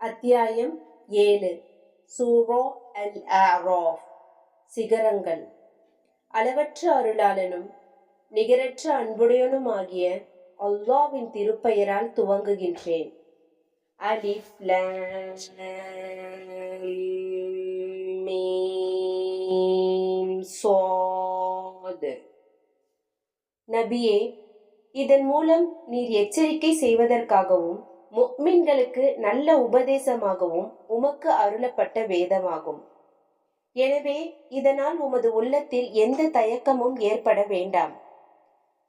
அத்தியாயம் 7. சூரா அல்-அஅராஃப். சிகரங்கள். அளவற்ற அருளாளனும் நிகரற்ற அன்புடையனுமாகிய அல்லாஹ்வின் திருப்பெயரால் துவங்குகின்றேன். அலிஃப் லாம் மீம் ஸாத். நபியே, இதன் மூலம் நீர் எச்சரிக்கை செய்வதற்காகவும் முஃமின்களுக்கு நல்ல உபதேசமாகவும் உமக்கு அருளப்பட்ட வேதமாகும். எனவே இதனால் உமது உள்ளத்தில் எந்த தயக்கமும் ஏற்பட வேண்டாம்.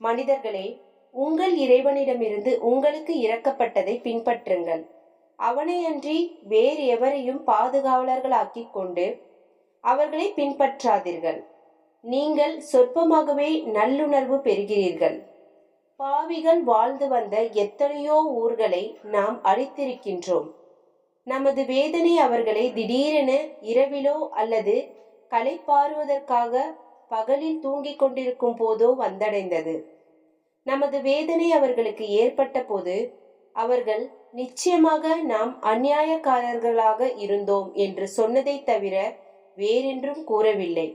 மனிதர்களே, உங்கள் இறைவனிடமிருந்து உங்களுக்கு இறக்கப்பட்டதை பின்பற்றுங்கள். அவனையன்றி வேறு எவரையும் பாதுகாவலர்களாக்கிக் கொண்டு அவர்களை பின்பற்றாதீர்கள். நீங்கள் சொற்பமாகவே நல்லுணர்வு பெறுகிறீர்கள். பாவிகள் வாழ்ந்து வந்த எத்தனையோ ஊர்களை நாம் அழித்திருக்கின்றோம். நமது வேதனை அவர்களை திடீரென இரவிலோ அல்லது களைப்பாறுவதற்காக பகலில் தூங்கிக் கொண்டிருக்கும் போதோ வந்தடைந்தது. நமது வேதனை அவர்களுக்கு ஏற்பட்ட போது அவர்கள் நிச்சயமாக நாம் அநியாயக்காரர்களாக இருந்தோம் என்று சொன்னதை தவிர வேறென்றும் கூறவில்லை.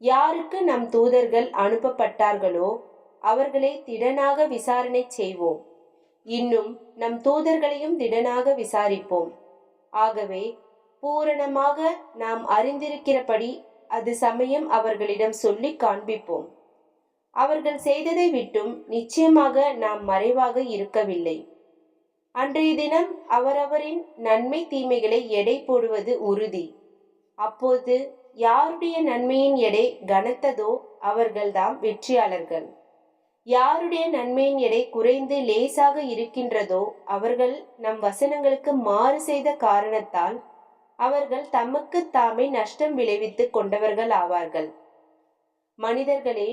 யாருக்கு நம் தூதர்கள் அனுப்பப்பட்டார்களோ அவர்களை திடனாக விசாரணை செய்வோம். இன்னும் நம் தூதர்களையும் திடனாக விசாரிப்போம். ஆகவே பூரணமாக நாம் அறிந்திருக்கிறபடி அது சமயம் அவர்களிடம் சொல்லி காண்பிப்போம். அவர்கள் செய்ததை விட்டும் நிச்சயமாக நாம் மறைவாக இருக்கவில்லை. அன்றைய தினம் அவரவரின் நன்மை தீமைகளை எடை போடுவது உறுதி. அப்போது யாருடைய நன்மையின் எடை கனத்ததோ அவர்கள்தாம் வெற்றியாளர்கள். யாருடைய நன்மையின் எடை குறைந்து லேசாக இருக்கின்றதோ அவர்கள் நம் வசனங்களுக்கு மாறு செய்த காரணத்தால் அவர்கள் தமக்கு தாமே நஷ்டம் விளைவித்துக் கொண்டவர்கள் ஆவார்கள். மனிதர்களே,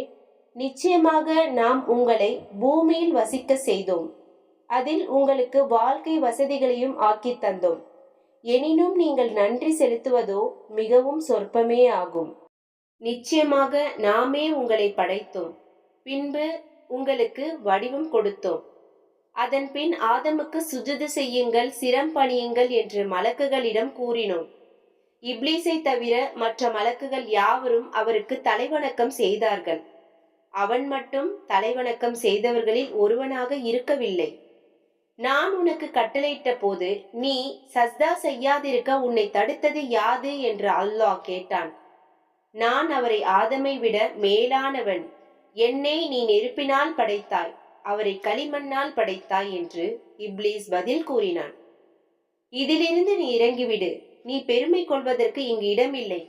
நிச்சயமாக நாம் உங்களை பூமியில் வசிக்க செய்தோம். அதில் உங்களுக்கு வாழ்க்கை வசதிகளையும் ஆக்கி தந்தோம். எனினும் நீங்கள் நன்றி செலுத்துவதோ மிகவும் சொற்பமே ஆகும். நிச்சயமாக நாமே உங்களை படைத்தோம். பின்பு உங்களுக்கு வடிவம் கொடுத்தோம். அதன் பின் ஆதமுக்கு சுஜூது செய்யுங்கள், சிரம் பணியுங்கள் என்று மலக்குகளிடம் கூறினோம். இப்லீஸை தவிர மற்ற மலக்குகள் யாவரும் அவருக்கு தலைவணக்கம் செய்தார்கள். அவன் மட்டும் தலைவணக்கம் செய்தவர்களில் ஒருவனாக இருக்கவில்லை. நான் உனக்கு கட்டளையிட்ட போது நீ சஜ்தா செய்யாதிருக்க உன்னை தடுத்தது யாது என்று அல்லாஹ் கேட்டான். நான் அவரை ஆதமை விட மேலானவன். என்னை நீ நெருப்பினால் படைத்தாய், அவரை களிமண்ணால் படைத்தாய் என்று இப்லீஸ் பதில் கூறினான். இதிலிருந்து நீ இறங்கிவிடு. நீ பெருமை கொள்வதற்கு இங்கு இடமில்லை.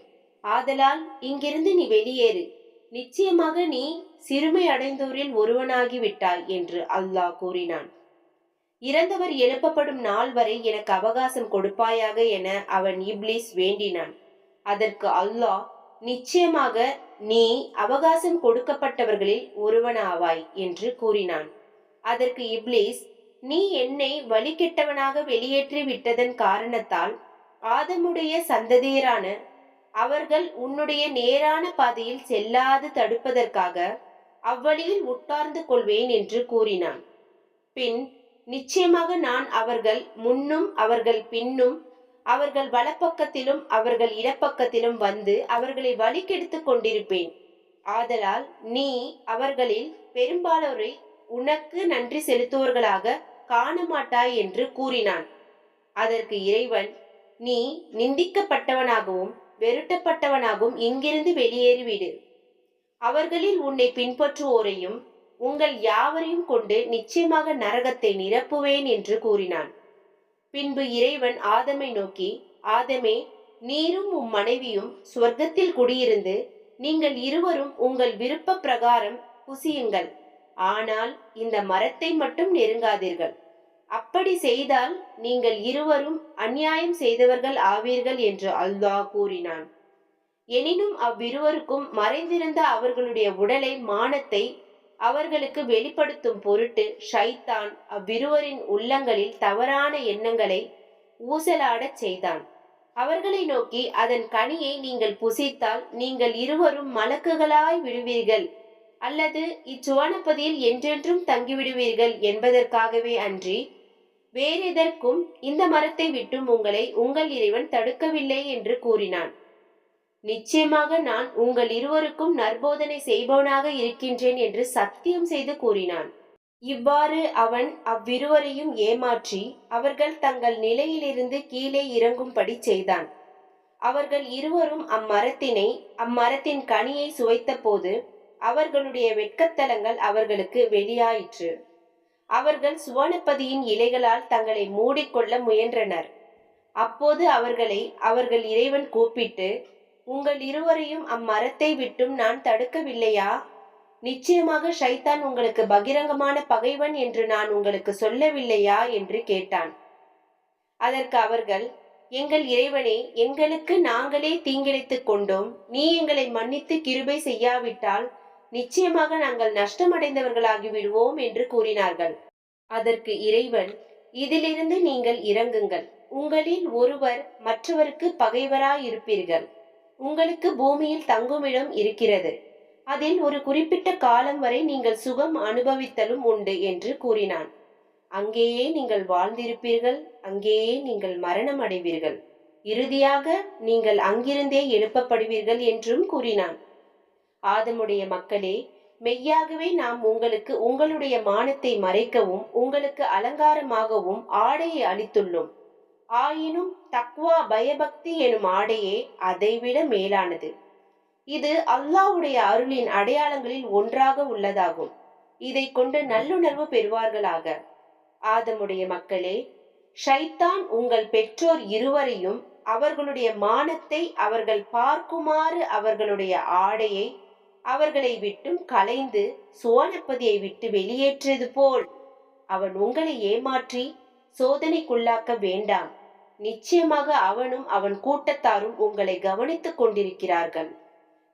ஆதலால் இங்கிருந்து நீ வெளியேறு. நிச்சயமாக நீ சிறுமை அடைந்தோரில் ஒருவனாகி விட்டாய் என்று அல்லாஹ் கூறினான். இறந்தவர் எழுப்பப்படும் நாள் வரை எனக்கு அவகாசம் கொடுப்பாயாக என அவன் இப்லீஸ் வேண்டினான். அதற்கு அல்லாஹ், நிச்சயமாக நீ அவகாசம் கொடுக்கப்பட்டவர்களில் ஒருவனாவாய் என்று கூறினான். அதற்கு இப்லீஸ், நீ என்னை வழிகெட்டவனாக வெளியேற்றி விட்டதன் காரணத்தால் ஆதமுடைய சந்ததியரான அவர்கள் உன்னுடைய நேரான பாதையில் செல்லாது தடுப்பதற்காக அவ்வழியில் உட்கார்ந்து கொள்வேன் என்று கூறினான். பின், நிச்சயமாக நான் அவர்கள் முன்னும் அவர்கள் பின்னும் அவர்கள் வலப்பக்கத்திலும் அவர்கள் இடப்பக்கத்திலும் வந்து அவர்களை வழிகெடுத்து கொண்டிருப்பேன். ஆதலால் நீ அவர்களில் பெரும்பாலோரை உனக்கு நன்றி செலுத்துவோர்களாக காண மாட்டாய் என்று கூறினான். அதற்கு இறைவன், நீ நிந்திக்கப்பட்டவனாகவும் வெறுட்டப்பட்டவனாகவும் இங்கிருந்து வெளியேறிவிடு. அவர்களில் உன்னை பின்பற்றுவோரையும் உங்கள் யாவரையும் கொண்டு நிச்சயமாக நரகத்தை நிரப்புவேன் என்று கூறினான். பின்பு இறைவன் ஆதமை நோக்கி, ஆதமே, நீரும் உம் மனைவியும் சுவர்க்கத்தில் குடியிருந்து நீங்கள் இருவரும் உங்கள் விருப்ப பிரகாரம் புசியுங்கள். ஆனால் இந்த மரத்தை மட்டும் நெருங்காதீர்கள். அப்படி செய்தால் நீங்கள் இருவரும் அநியாயம் செய்தவர்கள் ஆவீர்கள் என்று அல்லாஹ் கூறினான். எனினும் அவ்விருவருக்கும் மறைந்திருந்த அவர்களுடைய உடலை மானத்தை அவர்களுக்கு வெளிப்படுத்தும் பொருட்டு ஷைத்தான் அவ்விருவரின் உள்ளங்களில் தவறான எண்ணங்களை ஊசலாடச் செய்தான். அவர்களை நோக்கி, அதன் கனியை நீங்கள் புசித்தால் நீங்கள் இருவரும் மலக்குகளாய் விடுவீர்கள் அல்லது இச்சுவனப்பதியில் என்றென்றும் தங்கிவிடுவீர்கள் என்பதற்காகவே அன்றி வேறெதற்கும் இந்த மரத்தை விட்டும் உங்களை உங்கள் இறைவன் தடுக்கவில்லை என்று கூறினான். நிச்சயமாக நான் உங்கள் இருவருக்கும் நற்போதனை செய்பவனாக இருக்கின்றேன் என்று சத்தியம் செய்து கூறினான். இவ்வாறு அவன் அவ்விருவரையும் ஏமாற்றி அவர்கள் தங்கள் நிலையிலிருந்து கீழே இறங்கும்படி செய்தான். அவர்கள் இருவரும் அம்மரத்தின் கனியை சுவைத்த போது அவர்களுடைய வெட்கத்தலங்கள் அவர்களுக்கு வெளியாயிற்று. அவர்கள் சுவனப்பதியின் இலைகளால் தங்களை மூடிக்கொள்ள முயன்றனர். அப்போது அவர்களை அவர்கள் இறைவன் கூப்பிட்டு, உங்கள் இருவரையும் அம்மரத்தை விட்டும் நான் தடுக்கவில்லையா? நிச்சயமாக ஷைத்தான் உங்களுக்கு பகிரங்கமான பகைவன் என்று நான் உங்களுக்கு சொல்லவில்லையா என்று கேட்டான். அதற்கு அவர்கள், எங்கள் இறைவனே, எங்களுக்கு நாங்களே தீங்கிழைத்துக் கொண்டோம். நீ எங்களை மன்னித்து கிருபை செய்யாவிட்டால் நிச்சயமாக நாங்கள் நஷ்டமடைந்தவர்களாகி விடுவோம் என்று கூறினார்கள். அதற்கு இறைவன், இதிலிருந்து நீங்கள் இறங்குங்கள். உங்களில் ஒருவர் மற்றவருக்கு பகைவராயிருப்பீர்கள். உங்களுக்கு பூமியில் தங்குமிடம் இருக்கிறது. அதில் ஒரு குறிப்பிட்ட காலம் வரை நீங்கள் சுகம் அனுபவித்தலும் உண்டு என்று கூறினான். அங்கேயே நீங்கள் வாழ்ந்திருப்பீர்கள், அங்கேயே நீங்கள் மரணம் அடைவீர்கள். இறுதியாக நீங்கள் அங்கிருந்தே எழுப்பப்படுவீர்கள் என்றும் கூறினான். ஆதமுடைய மக்களே, மெய்யாகவே நாம் உங்களுக்கு உங்களுடைய மானத்தை மறைக்கவும் உங்களுக்கு அலங்காரமாகவும் ஆடையை அளித்துள்ளோம். ஆயினும் தக்வா பயபக்தி எனும் ஆடையே அதைவிட மேலானது. இது அல்லாஹ்வுடைய அருளின் அடையாளங்களில் ஒன்றாக உள்ளதாகும். இதை கொண்டு நல்லுணர்வு பெறுவார்களாக. ஆதமுடைய மக்களே, ஷைத்தான் உங்கள் பெற்றோர் இருவரையும் அவர்களுடைய மானத்தை அவர்கள் பார்க்குமாறு அவர்களுடைய ஆடையை அவர்களை விட்டும் களைந்து சுவனப்பதியை விட்டு வெளியேற்றியது போல் அவன் உங்களை ஏமாற்றி சோதனைக்குள்ளாக்க வேண்டாம். நிச்சயமாக அவனும் அவன் கூட்டத்தாரும் உங்களை கவனித்துக் கொண்டிருக்கிறார்கள்.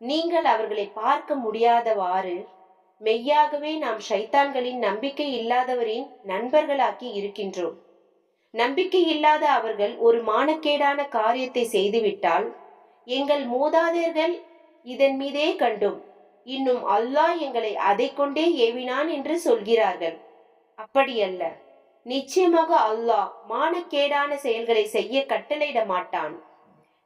நீங்கள் அவர்களை பார்க்க முடியாதவாறு மெய்யாகவே நாம் ஷைத்தான்களின் நம்பிக்கை இல்லாதவரின் நண்பர்களாக்கி இருக்கின்றோம். நம்பிக்கை இல்லாத அவர்கள் ஒரு மானக்கேடான காரியத்தை செய்துவிட்டால், எங்கள் மூதாதையர்கள் இதன் மீதே கண்டும் இன்னும் அல்லாஹ் எங்களை அதை கொண்டே ஏவினான் என்று சொல்கிறார்கள். அப்படியல்ல, நிச்சயமாக அல்லாஹ் மானக்கேடான செயல்களை செய்ய கட்டளையிட மாட்டான்.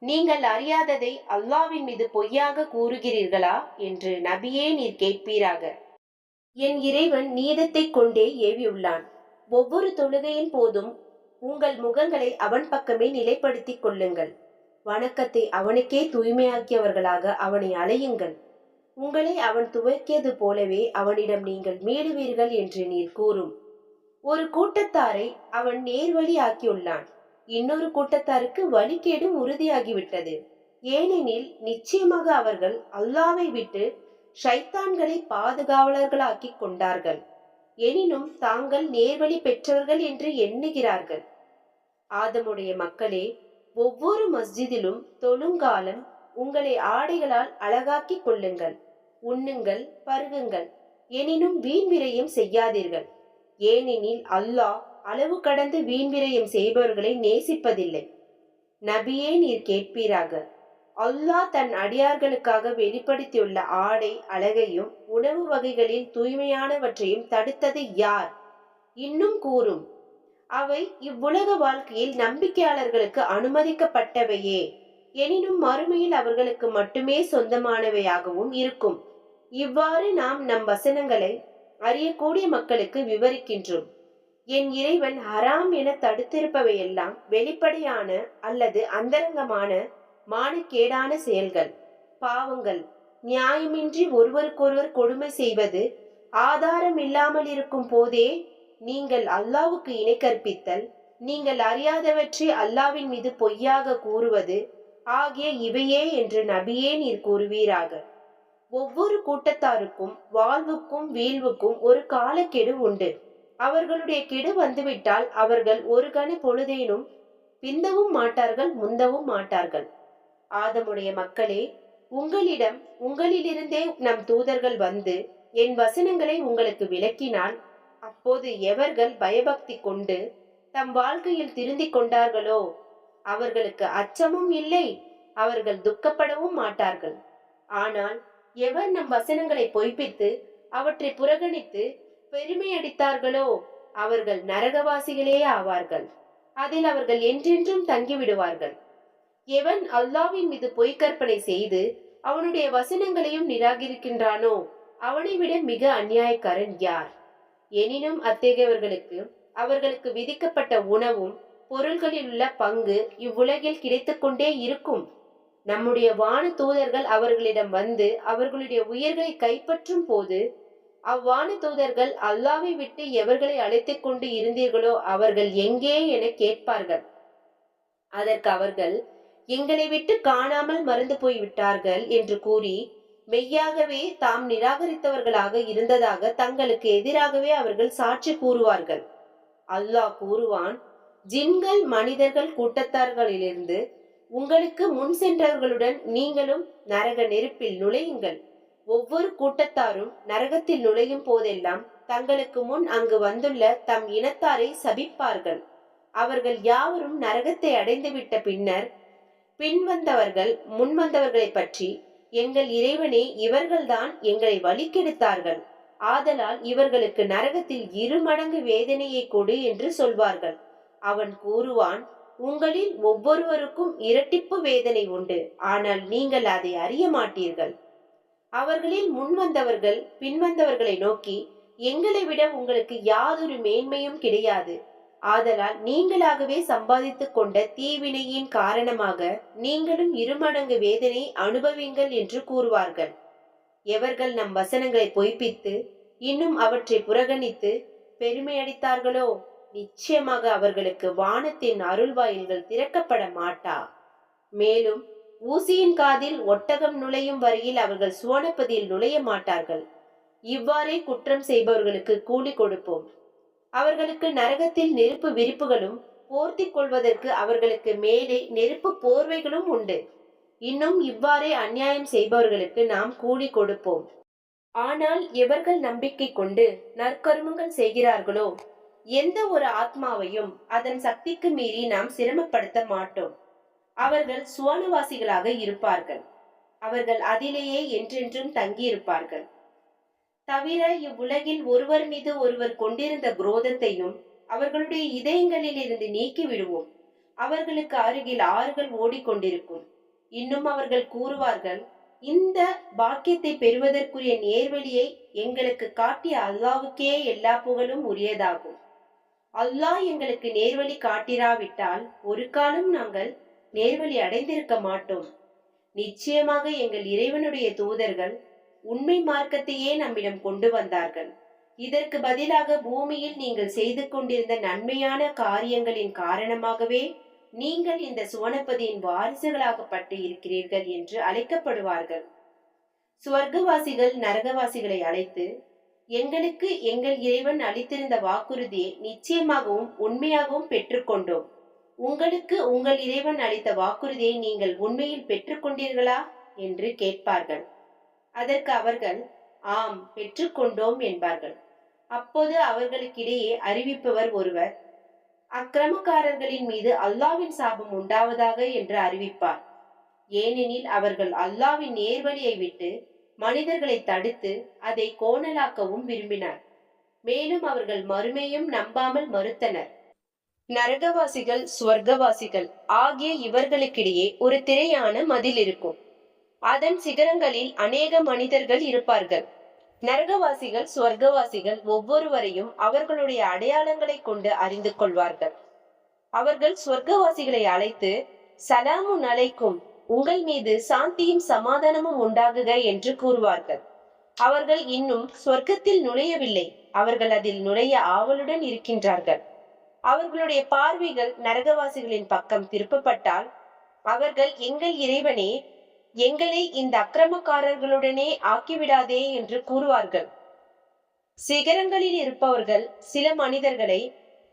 நீங்கள் அறியாததை அல்லாஹ்வின் மீது பொய்யாக கூறுகிறீர்களா என்று நபியே நீர் கேட்பீராக. என் இறைவன் நீதத்தை கொண்டே ஏவியுள்ளான். ஒவ்வொரு தொழுகையின் போதும் உங்கள் முகங்களை அவன் பக்கமே நிலைப்படுத்திக் கொள்ளுங்கள். வணக்கத்தை அவனுக்கே தூய்மையாக்கியவர்களாக அவனை அலையுங்கள். உங்களை அவன் துவக்கியது போலவே அவனிடம் நீங்கள் மீளுவீர்கள் என்று நீர் கூறும். ஒரு கூட்டத்தாரை அவன் நேர்வழி ஆக்கியுள்ளான். இன்னொரு கூட்டத்தாருக்கு வழிகேடு உறுதியாகிவிட்டது. ஏனெனில் நிச்சயமாக அவர்கள் அல்லாவை விட்டு ஷைத்தான்களை பாதுகாவலர்களாக்கி கொண்டார்கள். எனினும் தாங்கள் நேர்வழி பெற்றவர்கள் என்று எண்ணுகிறார்கள். ஆதமுடைய மக்களே, ஒவ்வொரு மஸ்ஜிதிலும் தொழுங்காலம் உங்களை ஆடைகளால் அழகாக்கிக் கொள்ளுங்கள். உண்ணுங்கள், பருகுங்கள். எனினும் வீண் விரயம் செய்யாதீர்கள். ஏனெனில் அல்லாஹ் அளவு கடந்து வீண் விரயம் செய்பவர்களை நேசிப்பதில்லை. நபியே நீர் கேட்பீராக. அல்லாஹ் தன் அடியார்களுக்காக வெளிப்படுத்தியுள்ள ஆடை அழகையும் உணவு வகைகளில் தூய்மையானவற்றையும் தடுத்தது யார்? இன்னும் கூறும். அவை இவ்வுலக வாழ்க்கையில் நம்பிக்கையாளர்களுக்கு அனுமதிக்கப்பட்டவையே. எனினும் மறுமையில் அவர்களுக்கு மட்டுமே சொந்தமானவையாகவும் இருக்கும். இவ்வாறு நாம் நம் வசனங்களை அறியக்கூடிய மக்களுக்கு விவரிக்கின்றோம். என் இறைவன் ஹராம் என தடுத்திருப்பவையெல்லாம் வெளிப்படையான அல்லது அந்தரங்கமான மானக்கேடான செயல்கள், பாவங்கள், நியாயமின்றி ஒருவருக்கொருவர் கொடுமை செய்வது, ஆதாரம் இல்லாமல் இருக்கும் போதே நீங்கள் அல்லாவுக்கு இணை கற்பித்தல், நீங்கள் அறியாதவற்றை அல்லாவின் மீது பொய்யாக கூறுவது ஆகிய இவையே என்று நபியே நீர் கூறுவீராக. ஒவ்வொரு கூட்டத்தாருக்கும் வாழ்வுக்கும் வீழ்வுக்கும் ஒரு காலக்கெடு உண்டு. அவர்களுடைய கெடு வந்துவிட்டால் அவர்கள் ஒரு கண பொழுதேனும் பிந்தவும் மாட்டார்கள், முந்தவும் மாட்டார்கள். ஆதமுடைய மக்களே, உங்களிலிருந்தே நம் தூதர்கள் வந்து என் வசனங்களை உங்களுக்கு விளக்கினால், அப்போது எவர்கள் பயபக்தி கொண்டு தம் வாழ்க்கையில் திருந்திக் கொண்டார்களோ அவர்களுக்கு அச்சமும் இல்லை, அவர்கள் துக்கப்படவும் மாட்டார்கள். ஆனால் எவர் நம் வசனங்களை பொய்ப்பித்து அவற்றை புறக்கணித்து பெருமையடித்தார்களோ அவர்கள் நரகவாசிகளே ஆவார்கள். அதில் அவர்கள் என்றென்றும் தங்கிவிடுவார்கள். எவன் அல்லாஹ்வின் மீது பொய் கற்பனை செய்து அவனுடைய வசனங்களையும் நிராகரிக்கின்றானோ அவனை விட மிக அநியாயக்காரன் யார்? எனினும் அத்தகையவர்களுக்கு அவர்களுக்கு விதிக்கப்பட்ட உணவும் பொருள்களில் உள்ள பங்கு இவ்வுலகில் கிடைத்துக் கொண்டே இருக்கும். நம்முடைய வான தூதர்கள் அவர்களிடம் வந்து அவர்களுடைய உயிர்களை கைப்பற்றும் போது அவ்வான தூதர்கள் அல்லாவை விட்டு எவர்களை அழைத்துக் கொண்டு இருந்தீர்களோ அவர்கள் எங்கே என கேட்பார்கள். அதற்கு அவர்கள் எங்களை விட்டு காணாமல் மறந்து போய்விட்டார்கள் என்று கூறி மெய்யாகவே தாம் நிராகரித்தவர்களாக இருந்ததாக தங்களுக்கு எதிராகவே அவர்கள் சாட்சி கூறுவார்கள். அல்லாஹ் கூறுவான், ஜின்கள் மனிதர்கள் கூட்டத்தார்களிலிருந்து உங்களுக்கு முன் சென்றவர்களுடன் நீங்களும் நரக நெருப்பில் நுழையுங்கள். ஒவ்வொரு கூட்டத்தாரும் நரகத்தில் நுழையும் போதெல்லாம் தங்களுக்கு முன் அங்கு வந்துள்ள தம் இனத்தாரை சபிப்பார்கள். அவர்கள் யாவரும் நரகத்தை அடைந்துவிட்ட பின்னர் பின்வந்தவர்கள் முன்வந்தவர்களை பற்றி, எங்கள் இறைவனே, இவர்கள்தான் எங்களை வழிகெடுத்தார்கள், ஆதலால் இவர்களுக்கு நரகத்தில் 2 மடங்கு வேதனையை கொடு என்று சொல்வார்கள். அவன் கூறுவான், உங்களில் ஒவ்வொருவருக்கும் இரட்டிப்பு வேதனை உண்டு, ஆனால் நீங்கள் அதை அறிய மாட்டீர்கள். அவர்களில் முன்வந்தவர்கள் பின்வந்தவர்களை நோக்கி, எங்களை விட உங்களுக்கு யாதொரு மேன்மையும் கிடையாது, ஆதலால் நீங்களாகவே சம்பாதித்துக் கொண்ட தீவினையின் காரணமாக நீங்களும் 2 மடங்கு வேதனை அனுபவிங்கள் என்று கூறுவார்கள். எவர்கள் நம் வசனங்களை பொய்ப்பித்து இன்னும் அவற்றை புறக்கணித்து பெருமையடித்தார்களோ நிச்சயமாக அவர்களுக்கு வானத்தின் அருள்வாயில்கள் திறக்கப்பட மாட்டா. மேலும் ஊசியின் காதில் ஒட்டகம் நுழையும் வரையில் அவர்கள் சுவனப்பதியில் நுழைய மாட்டார்கள். இவ்வாறே குற்றம் செய்பவர்களுக்கு கூலி கொடுப்போம். அவர்களுக்கு நரகத்தில் நெருப்பு விரிப்புகளும் போர்த்திக் கொள்வதற்கு அவர்களுக்கு மேலே நெருப்பு போர்வைகளும் உண்டு. இன்னும் இவ்வாறே அநியாயம் செய்பவர்களுக்கு நாம் கூலி கொடுப்போம். ஆனால் எவர்கள் நம்பிக்கை கொண்டு நற்கருமங்கள் செய்கிறார்களோ எந்த ஒரு ஆத்மாவையும் அதன் சக்திக்கு மீறி நாம் சிரமப்படுத்த மாட்டோம். அவர்கள் சுவனவாசிகளாக இருப்பார்கள். அவர்கள் அதிலேயே என்றென்றும் தங்கியிருப்பார்கள். தவிர இவ்வுலகில் ஒருவர் மீது ஒருவர் கொண்டிருந்த குரோதத்தையும் அவர்களுடைய இதயங்களில் இருந்து நீக்கி விடுவோம். அவர்களுக்கு அருகில் ஆறுகள் ஓடிக்கொண்டிருக்கும். இன்னும் அவர்கள் கூறுவார்கள், இந்த பாக்கியத்தை பெறுவதற்குரிய நேர்வழியை எங்களுக்கு காட்டிய அல்லாஹ்வுக்கே எல்லா புகழும் உரியதாகும். அல்லாஹ் எங்களுக்கு நேர்வழி காட்டிராவிட்டால் ஒரு காலம் நாங்கள் நேர்வழி அடைந்திருக்க மாட்டோம். நிச்சயமாக எங்கள் இறைவனுடைய தூதர்கள் உண்மை மார்க்கத்தையே நம்மிடம் கொண்டு வந்தார்கள். இதற்கு பதிலாக பூமியில் நீங்கள் செய்து கொண்டிருந்த நன்மையான காரியங்களின் காரணமாகவே நீங்கள் இந்த சுவனப்பதியின் வாரிசுகளாகப்பட்டு இருக்கிறீர்கள் என்று அழைக்கப்படுவார்கள். சுவர்க்கவாசிகள் நரகவாசிகளை அழைத்து, எங்களுக்கு எங்கள் இறைவன் அளித்திருந்த வாக்குறுதியை நிச்சயமாகவும் உண்மையாகவும் பெற்றுக்கொண்டோம். உங்களுக்கு உங்கள் இறைவன் அளித்த வாக்குறுதியை நீங்கள் உண்மையில் பெற்றுக்கொண்டீர்களா என்று கேட்பார்கள். அதற்கு அவர்கள் ஆம், பெற்றுக்கொண்டோம் என்பார்கள். அப்போது அவர்களுக்கிடையே அறிவிப்பவர் ஒருவர், அக்கிரமக்காரர்களின் மீது அல்லாஹ்வின் சாபம் உண்டாவதாக என்று அறிவிப்பார். ஏனெனில் அவர்கள் அல்லாஹ்வின் நேர்வழியை விட்டு மனிதர்களை தடுத்து அதை கோணலாக்கவும் விரும்பினார். மேலும் அவர்கள் மறுமையும் நம்பாமல் மறுத்தனர். நரகவாசிகள் சுவர்க்கவாசிகள் ஆகிய இவர்களுக்கிடையே ஒரு திரையான மதில் இருக்கும். அதன் சிகரங்களில் அநேக மனிதர்கள் இருப்பார்கள். நரகவாசிகள் சுவர்க்கவாசிகள் ஒவ்வொருவரையும் அவர்களுடைய அடையாளங்களை கொண்டு அறிந்து கொள்வார்கள். அவர்கள் சுவர்க்கவாசிகளை அழைத்து, சலாமுன் அலைக்கும், உங்கள் மீது சாந்தியும் சமாதானமும் உண்டாகுக என்று கூறுவார்கள். அவர்கள் இன்னும் சொர்க்கத்தில் நுழையவில்லை. அவர்கள் அதில் நுழைய ஆவலுடன் இருக்கின்றார்கள். அவர்களுடைய பார்வைகள் நரகவாசிகளின் பக்கம் திருப்பப்பட்டால் அவர்கள், எங்கள் இறைவனே, எங்களை இந்த அக்கிரமக்காரர்களுடனே ஆக்கிவிடாதே என்று கூறுவார்கள். சிகரங்களில் இருப்பவர்கள் சில மனிதர்களை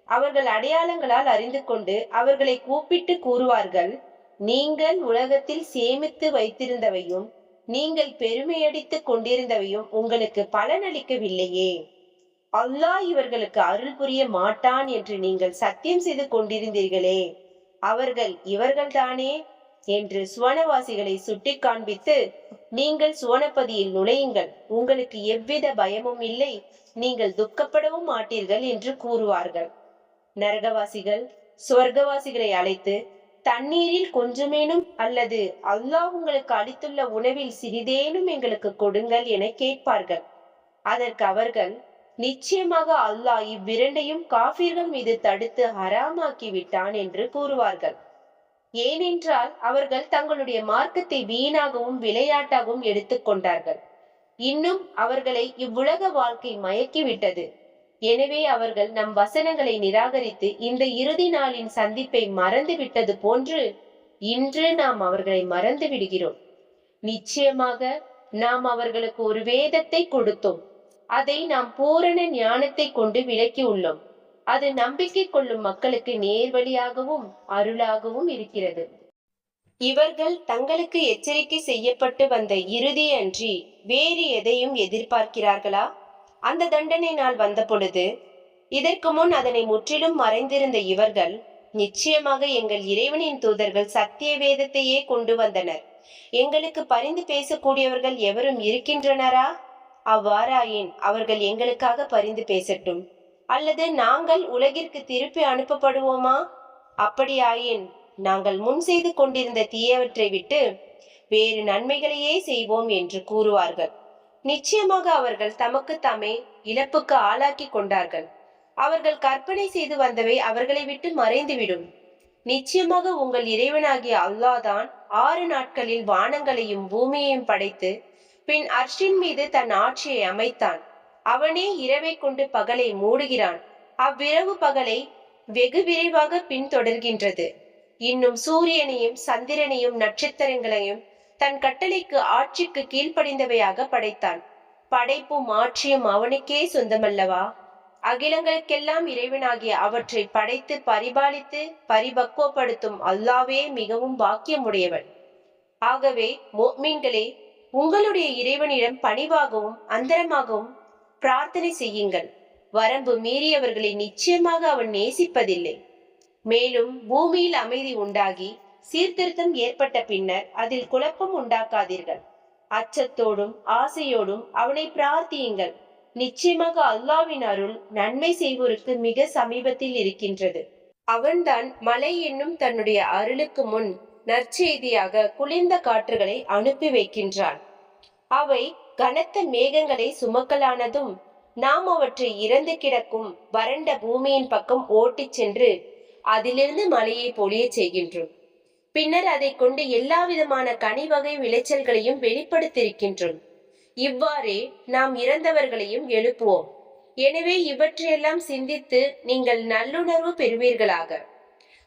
அவர்கள் அடையாளங்களால் அறிந்து கொண்டு அவர்களை கூப்பிட்டு கூறுவார்கள், நீங்கள் உலகத்தில் சேமித்து வைத்திருந்தவையும் நீங்கள் பெருமையடித்துக் கொண்டிருந்தவையும் உங்களுக்கு பலனளிக்கவில்லையே. அல்லாஹ் இவர்களுக்கு அருள் புரிய மாட்டான் என்று நீங்கள் சத்தியம் செய்து கொண்டிருந்தீர்களே. அவர்கள் இவர்கள்தானே. என்று சுவனவாசிகளை சுட்டி காண்பித்து, நீங்கள் சுவனப்பதியில் நுழையுங்கள், உங்களுக்கு எவ்வித பயமும் இல்லை, நீங்கள் துக்கப்படவும் மாட்டீர்கள் என்று கூறுவார்கள். நரகவாசிகள் சுவர்க்கவாசிகளை அழைத்து, தண்ணீரில் கொஞ்சமேனும் அல்லது அல்லாஹ் உங்களுக்கு அளித்துள்ள உணவில் சிறிதேனும் எங்களுக்கு கொடுங்கள் என கேட்பார்கள். அதற்கு அவர்கள், நிச்சயமாக அல்லாஹ் இவ்விரண்டையும் காஃபிர்கள் மீது தடுத்து ஹராமாக்கி விட்டான் என்று கூறுவார்கள். ஏனென்றால் அவர்கள் தங்களுடைய மார்க்கத்தை வீணாகவும் விளையாட்டாகவும் எடுத்துக்கொண்டார்கள். இன்னும் அவர்களை இவ்வுலக வாழ்க்கை மயக்கிவிட்டது. எனவே அவர்கள் நம் வசனங்களை நிராகரித்து இந்த இறுதி நாளின் சந்திப்பை மறந்து விட்டது போன்று இன்று நாம் அவர்களை மறந்து விடுகிறோம். நிச்சயமாக நாம் அவர்களுக்கு ஒரு வேதத்தை கொடுத்தோம். அதை நாம் பூரண ஞானத்தை கொண்டு விளக்கி உள்ளோம். அது நம்பிக்கை கொள்ளும் மக்களுக்கு நேர்வழியாகவும் அருளாகவும் இருக்கிறது. இவர்கள் தங்களுக்கு எச்சரிக்கை செய்யப்பட்டு வந்த இறுதி அன்றி வேறு எதையும் எதிர்பார்க்கிறார்களா? அந்த தண்டனை நாள் வந்த பொழுது இதற்கு முன் அதனை முற்றிலும் மறைந்திருந்த இவர்கள், நிச்சயமாக எங்கள் இறைவனின் தூதர்கள் சத்திய வேதத்தையே கொண்டு வந்தனர், எங்களுக்கு பரிந்து பேசக்கூடியவர்கள் எவரும் இருக்கின்றனரா? அவ்வாறாயின் அவர்கள் எங்களுக்காக பரிந்து பேசட்டும், அல்லது நாங்கள் உலகிற்கு திருப்பி அனுப்பப்படுவோமா? அப்படியாயின் நாங்கள் முன் செய்து கொண்டிருந்த தீயவற்றை விட்டு வேறு நன்மைகளையே செய்வோம் என்று கூறுவார்கள். நிச்சயமாக அவர்கள் தமக்கு தாமே இழப்புக்கு ஆளாக்கி கொண்டார்கள். அவர்கள் கற்பனை செய்து வந்தவை அவர்களை விட்டு மறைந்துவிடும். நிச்சயமாக உங்கள் இறைவனாகிய அல்லாஹ் தான் 6 நாட்களில் வானங்களையும் பூமியையும் படைத்து பின் அர்ஷின் மீது தன் ஆட்சியை அமைத்தான். அவனே இரவை கொண்டு பகலை மூடுகிறான். அவ்விரவு பகலை வெகு விரைவாக பின்தொடர்கின்றது. இன்னும் சூரியனையும் சந்திரனையும் நட்சத்திரங்களையும் தன் கட்டளைக்கு ஆட்சிக்கு கீழ்ப்படிந்தவையாக படைத்தான். படைப்பும் ஆட்சியும் அவனுக்கே சொந்தமல்லவா? அகிலங்களுக்கெல்லாம் இறைவனாகிய அவற்றை படைத்து பரிபாலித்து பரிபக்குவப்படுத்தும் அல்லாவே மிகவும் பாக்கியமுடையவன். ஆகவே முஃமின்களே, உங்களுடைய இறைவனிடம் பணிவாகவும் அந்தரமாகவும் பிரார்த்தனை செய்யுங்கள். வரம்பு மீறியவர்களை நிச்சயமாக அவன் நேசிப்பதில்லை. மேலும் பூமியில் அமைதி உண்டாகி சீர்திருத்தம் ஏற்பட்ட பின்னர் அதில் குழப்பம் உண்டாக்காதீர்கள். அச்சத்தோடும் ஆசையோடும் அவனை பிரார்த்தியுங்கள். நிச்சயமாக அல்லாஹ்வின் அருள் நன்மை செய்வோருக்கு மிக சமீபத்தில் இருக்கின்றது. அவன்தான் மழை என்னும் தன்னுடைய அருளுக்கு முன் நற்செய்தியாக குளிர்ந்த காற்றுகளை அனுப்பி வைக்கின்றான். அவை கனத்த மேகங்களை சுமக்கலானதும் நாம் அவற்றை இறந்து கிடக்கும் வறண்ட பூமியின் பக்கம் ஓட்டிச் சென்று அதிலிருந்து மழையை பொழிய செய்கின்றோம். பின்னர் அதை கொண்டு எல்லா விதமான கனி வகை விளைச்சல்களையும் வெளிப்படுத்தியிருக்கின்றோம். இவ்வாறே நாம் இறந்தவர்களையும் எழுப்புவோம். எனவே இவற்றையெல்லாம் சிந்தித்து நீங்கள் நல்லுணர்வு பெறுவீர்களாக.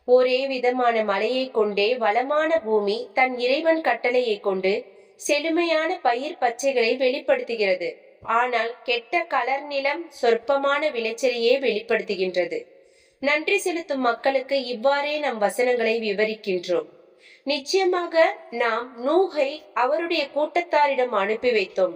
ஒரே விதமான மழையை கொண்டே வளமான பூமி தன் இறைவன் கட்டளையை கொண்டு செழுமையான பயிர் பச்சைகளை வெளிப்படுத்துகிறது. ஆனால் கெட்ட கலர் நிலம் சொற்பமான விளைச்சலையே வெளிப்படுத்துகின்றது. நன்றி செலுத்தும் மக்களுக்கு இவ்வாறே நம் வசனங்களை விவரிக்கின்றோம். நிச்சயமாக நாம் நூஹை அவருடைய கூட்டத்தாரிடம் அனுப்பி வைத்தோம்.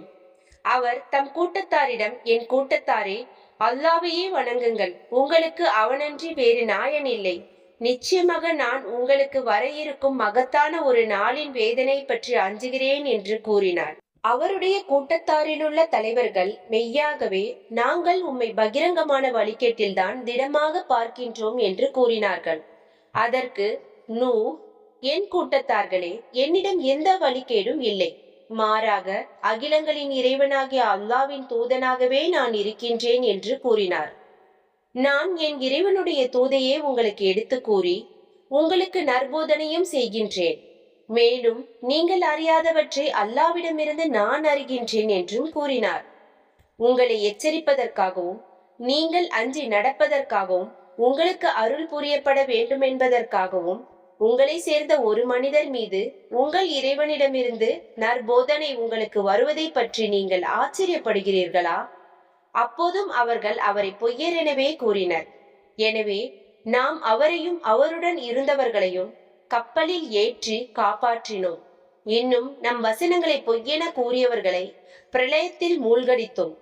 அவர் தம் கூட்டத்தாரிடம், என் கூட்டத்தாரே, அல்லாஹ்வையே வணங்குங்கள், உங்களுக்கு அவனன்றி வேறு நாயன் இல்லை. நிச்சயமாக நான் உங்களுக்கு வர இருக்கும் மகத்தான ஒரு நாளின் வேதனை பற்றி அஞ்சுகிறேன் என்று கூறினார். அவருடைய கூட்டத்தாரிலுள்ள தலைவர்கள், மெய்யாகவே நாங்கள் உம்மை பகிரங்கமான வழிகேட்டில்தான் திடமாக பார்க்கின்றோம் என்று கூறினார்கள். அதற்கு நூஹ், என் கூட்டத்தார்களே, என்னிடம் எந்த வழிகேடும் இல்லை. மாறாக அகிலங்களின் இறைவனாகிய அல்லாஹ்வின் தூதனாகவே நான் இருக்கின்றேன் என்று கூறினார். நான் என் இறைவனுடைய தூதையே உங்களுக்கு எடுத்து கூறி உங்களுக்கு நற்போதனையும் செய்கின்றேன். மேலும் நீங்கள் அறியாதவற்றை அல்லாஹ்விடமிருந்து நான் அறிகின்றேன் என்றும் கூறினார். உங்களை எச்சரிப்பதற்காகவும் நீங்கள் அஞ்சி நடப்பதற்காகவும் உங்களுக்கு அருள் புரியப்பட வேண்டும் என்பதற்காகவும் உங்களை சேர்ந்த ஒரு மனிதர் மீது உங்கள் இறைவனிடமிருந்து நற்போதனை உங்களுக்கு வருவதை பற்றி நீங்கள் ஆச்சரியப்படுகிறீர்களா? அப்போதும் அவர்கள் அவரை பொய்யர் எனவே கூறினர். எனவே நாம் அவரையும் அவருடன் இருந்தவர்களையும் கப்பலில் ஏற்றி காப்பாற்றினோம். இன்னும் நம் வசனங்களை பொய்யென கூறியவர்களை பிரளயத்தில் மூழ்கடித்தோம்.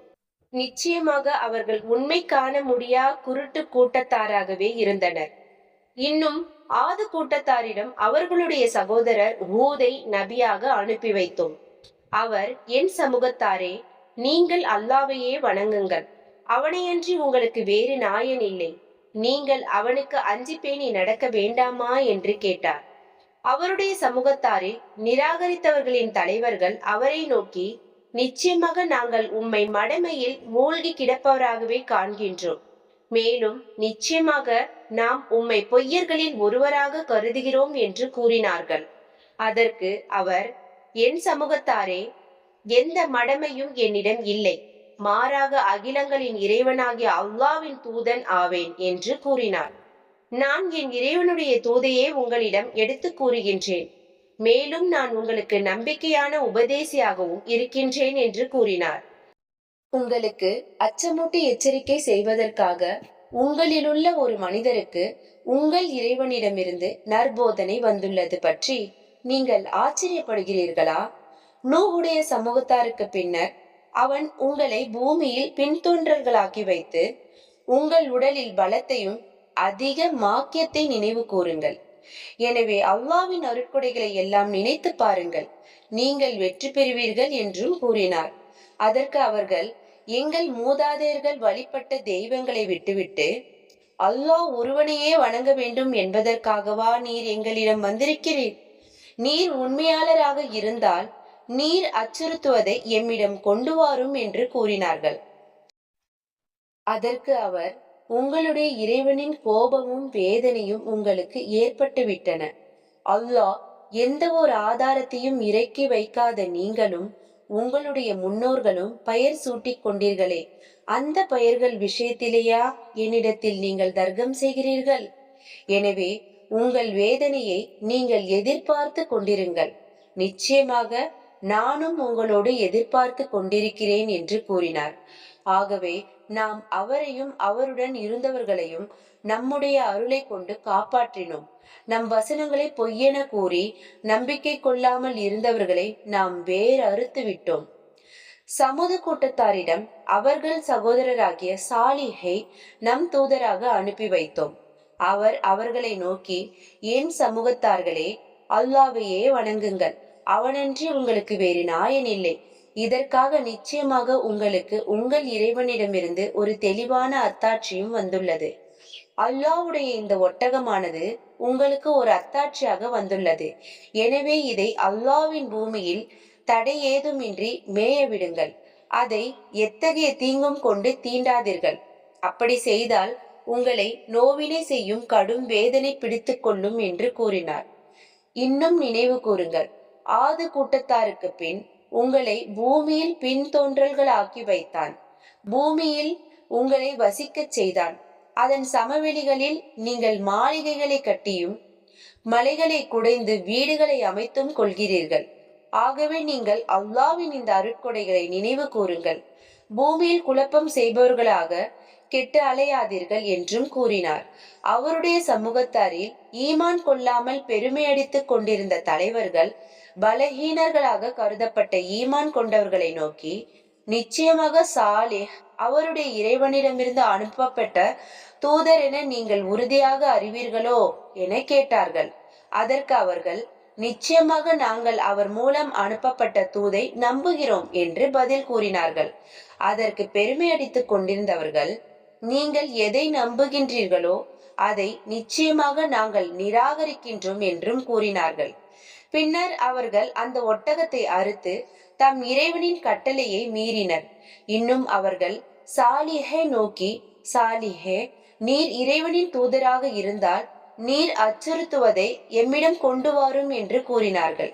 நிச்சயமாக அவர்கள் உண்மை காண முடியா குருட்டு கூட்டத்தாராகவே இருந்தனர். இன்னும் ஆது கூட்டத்தாரிடம் அவர்களுடைய சகோதரர் ஹூதை நபியாக அனுப்பி வைத்தோம். அவர், என் சமூகத்தாரே, நீங்கள் அல்லாவையே வணங்குங்கள். அவனையன்றி உங்களுக்கு வேறு நாயன் இல்லை. நீங்கள் அவனுக்கு அஞ்சி பேணி நடக்க வேண்டாமா என்று கேட்டார். அவருடைய சமூகத்தாரில் நிராகரித்தவர்களின் தலைவர்கள் அவரை நோக்கி, நிச்சயமாக நாங்கள் உம்மை மடமையில் மூழ்கி கிடப்பவராகவே காண்கின்றோம். மேலும் நிச்சயமாக நாம் உம்மை பொய்யர்களில் ஒருவராக கருதுகிறோம் என்று கூறினார்கள். அதற்கு அவர், என் சமூகத்தாரே, எந்த மடமையும் என்னிடம் இல்லை. மாறாக அகிலங்களின் இறைவனாகிய அல்லாவின் தூதன் ஆவேன் என்று கூறினார். நான் என் இறைவனுடைய தூதையே உங்களிடம் எடுத்து கூறுகின்றேன். மேலும் நான் உங்களுக்கு நம்பிக்கையான உபதேசியாகவும் இருக்கின்றேன் என்று கூறினார். உங்களுக்கு அச்சமூட்டி எச்சரிக்கை செய்வதற்காக உங்களிலுள்ள ஒரு மனிதருக்கு உங்கள் இறைவனிடமிருந்து நற்போதனை வந்துள்ளது பற்றி நீங்கள் ஆச்சரியப்படுகிறீர்களா? நூஹுடைய சமூகத்தாருக்கு பின்னர் அவன் உங்களை பூமியில் பின்தொன்றல்களாக்கி வைத்து உங்கள் உடலில் பலத்தையும் அதிக மாக்கியத்தை நினைவு கூறுங்கள். எனவே அல்லாவின் அருட்கொடைகளை எல்லாம் நினைத்து பாருங்கள், நீங்கள் வெற்றி பெறுவீர்கள் என்றும் கூறினார். அதற்கு அவர்கள், எங்கள் மூதாதையர்கள் வழிபட்ட தெய்வங்களை விட்டுவிட்டு அல்லாஹ் ஒருவனையே வணங்க வேண்டும் என்பதற்காகவா நீர் எங்களிடம் வந்திருக்கிறீர்? நீர் உண்மையாளராக இருந்தால் நீர் அச்சுறுத்துவதை எம்மிடம் கொண்டு வாரும் என்று கூறினார்கள். அதற்கு அவர், உங்களுடைய இறைவனின் கோபமும் வேதனையும் உங்களுக்கு ஏற்பட்டு விட்டன. அல்லாஹ் எந்த ஒரு ஆதாரத்தையும் இறக்கி வைக்காத நீங்களும் உங்களுடைய முன்னோர்களும் பெயர் சூட்டிக் கொண்டீர்களே, அந்த பெயர்கள் விஷயத்திலேயா என்னிடத்தில் நீங்கள் தர்க்கம் செய்கிறீர்கள்? எனவே உங்கள் வேதனையை நீங்கள் எதிர்பார்த்து கொண்டிருங்கள். நிச்சயமாக நானும் உங்களோடு எதிர்பார்த்து கொண்டிருக்கிறேன் என்று கூறினார். ஆகவே நாம் அவரையும் அவருடன் இருந்தவர்களையும் நம்முடைய அருளை கொண்டு காப்பாற்றினோம். நம் வசனங்களை பொய்யென கூறி நம்பிக்கை கொள்ளாமல் இருந்தவர்களை நாம் வேறு அறுத்து விட்டோம். சமூக கூட்டத்தாரிடம் அவர்கள் சகோதரராகிய சாலிஹை நம் தூதராக அனுப்பி வைத்தோம். அவர் அவர்களை நோக்கி, என் சமூகத்தார்களே, அல்லாவையே வணங்குங்கள். அவனன்றி உங்களுக்கு வேறு நாயன் இல்லை. இதற்காக நிச்சயமாக உங்களுக்கு உங்கள் இறைவனிடமிருந்து ஒரு தெளிவான அத்தாட்சியும் வந்துள்ளது. அல்லாஹ்வுடைய இந்த ஒட்டகமானது உங்களுக்கு ஒரு அத்தாட்சியாக வந்துள்ளது. எனவே இதை அல்லாஹ்வின் பூமியில் தடை ஏதுமின்றி மேய விடுங்கள். அதை எத்தகைய தீங்கும் கொண்டு தீண்டாதீர்கள். அப்படி செய்தால் உங்களை நோவினை செய்யும் கடும் வேதனை பிடித்து கொள்ளும் என்று கூறினார். இன்னும் நினைவு கூறுங்கள், ஆது கூட்டத்தாருக்கு பின் உங்களை பூமியில் பின்தோன்றல்கள் ஆக்கி வைத்தான். பூமியில் உங்களை வசிக்கச் செய்தான். அதன் சமவெளிகளில் நீங்கள் மாளிகைகளை கட்டியும் மலைகளை குடைந்து வீடுகளை அமைத்தும் கொள்கிறீர்கள். ஆகவே நீங்கள் அல்லாஹ்வின் இந்த அருட்கொடைகளை நினைவு கூறுங்கள். பூமியில் குழப்பம் செய்பவர்களாக கெட்டு அலையாதீர்கள் என்றும் கூறினார். அவருடைய சமூகத்தாரில் ஈமான் கொள்ளாமல் பெருமையடித்துக் கொண்டிருந்த தலைவர்கள் பலஹீனர்களாக கருதப்பட்ட ஈமான் கொண்டவர்களை நோக்கி, நிச்சயமாக சாலிஹ் அவருடைய இறைவனிடமிருந்து அனுப்பப்பட்ட தூதர் என நீங்கள் உறுதியாக அறிவீர்களோ என கேட்டார்கள். அதற்கு அவர்கள், நிச்சயமாக நாங்கள் அவர் மூலம் அனுப்பப்பட்ட தூதை நம்புகிறோம் என்று பதில் கூறினார்கள். அதற்கு பெருமை அடித்துக் கொண்டிருந்தவர்கள், நீங்கள் எதை நம்புகின்றீர்களோ அதை நிச்சயமாக நாங்கள் நிராகரிக்கின்றோம் என்றும் கூறினார்கள். பின்னர் அவர்கள் அந்த ஒட்டகத்தை அறுத்து தம் இறைவனின் கட்டளையை மீறினர். இன்னும் அவர்கள் சாலிஹை நோக்கி, சாலிஹே, நீர் இறைவனின் தூதராக இருந்தால் நீர் அச்சுறுத்துவதை எம்மிடம் கொண்டு வாரும் என்று கூறினார்கள்.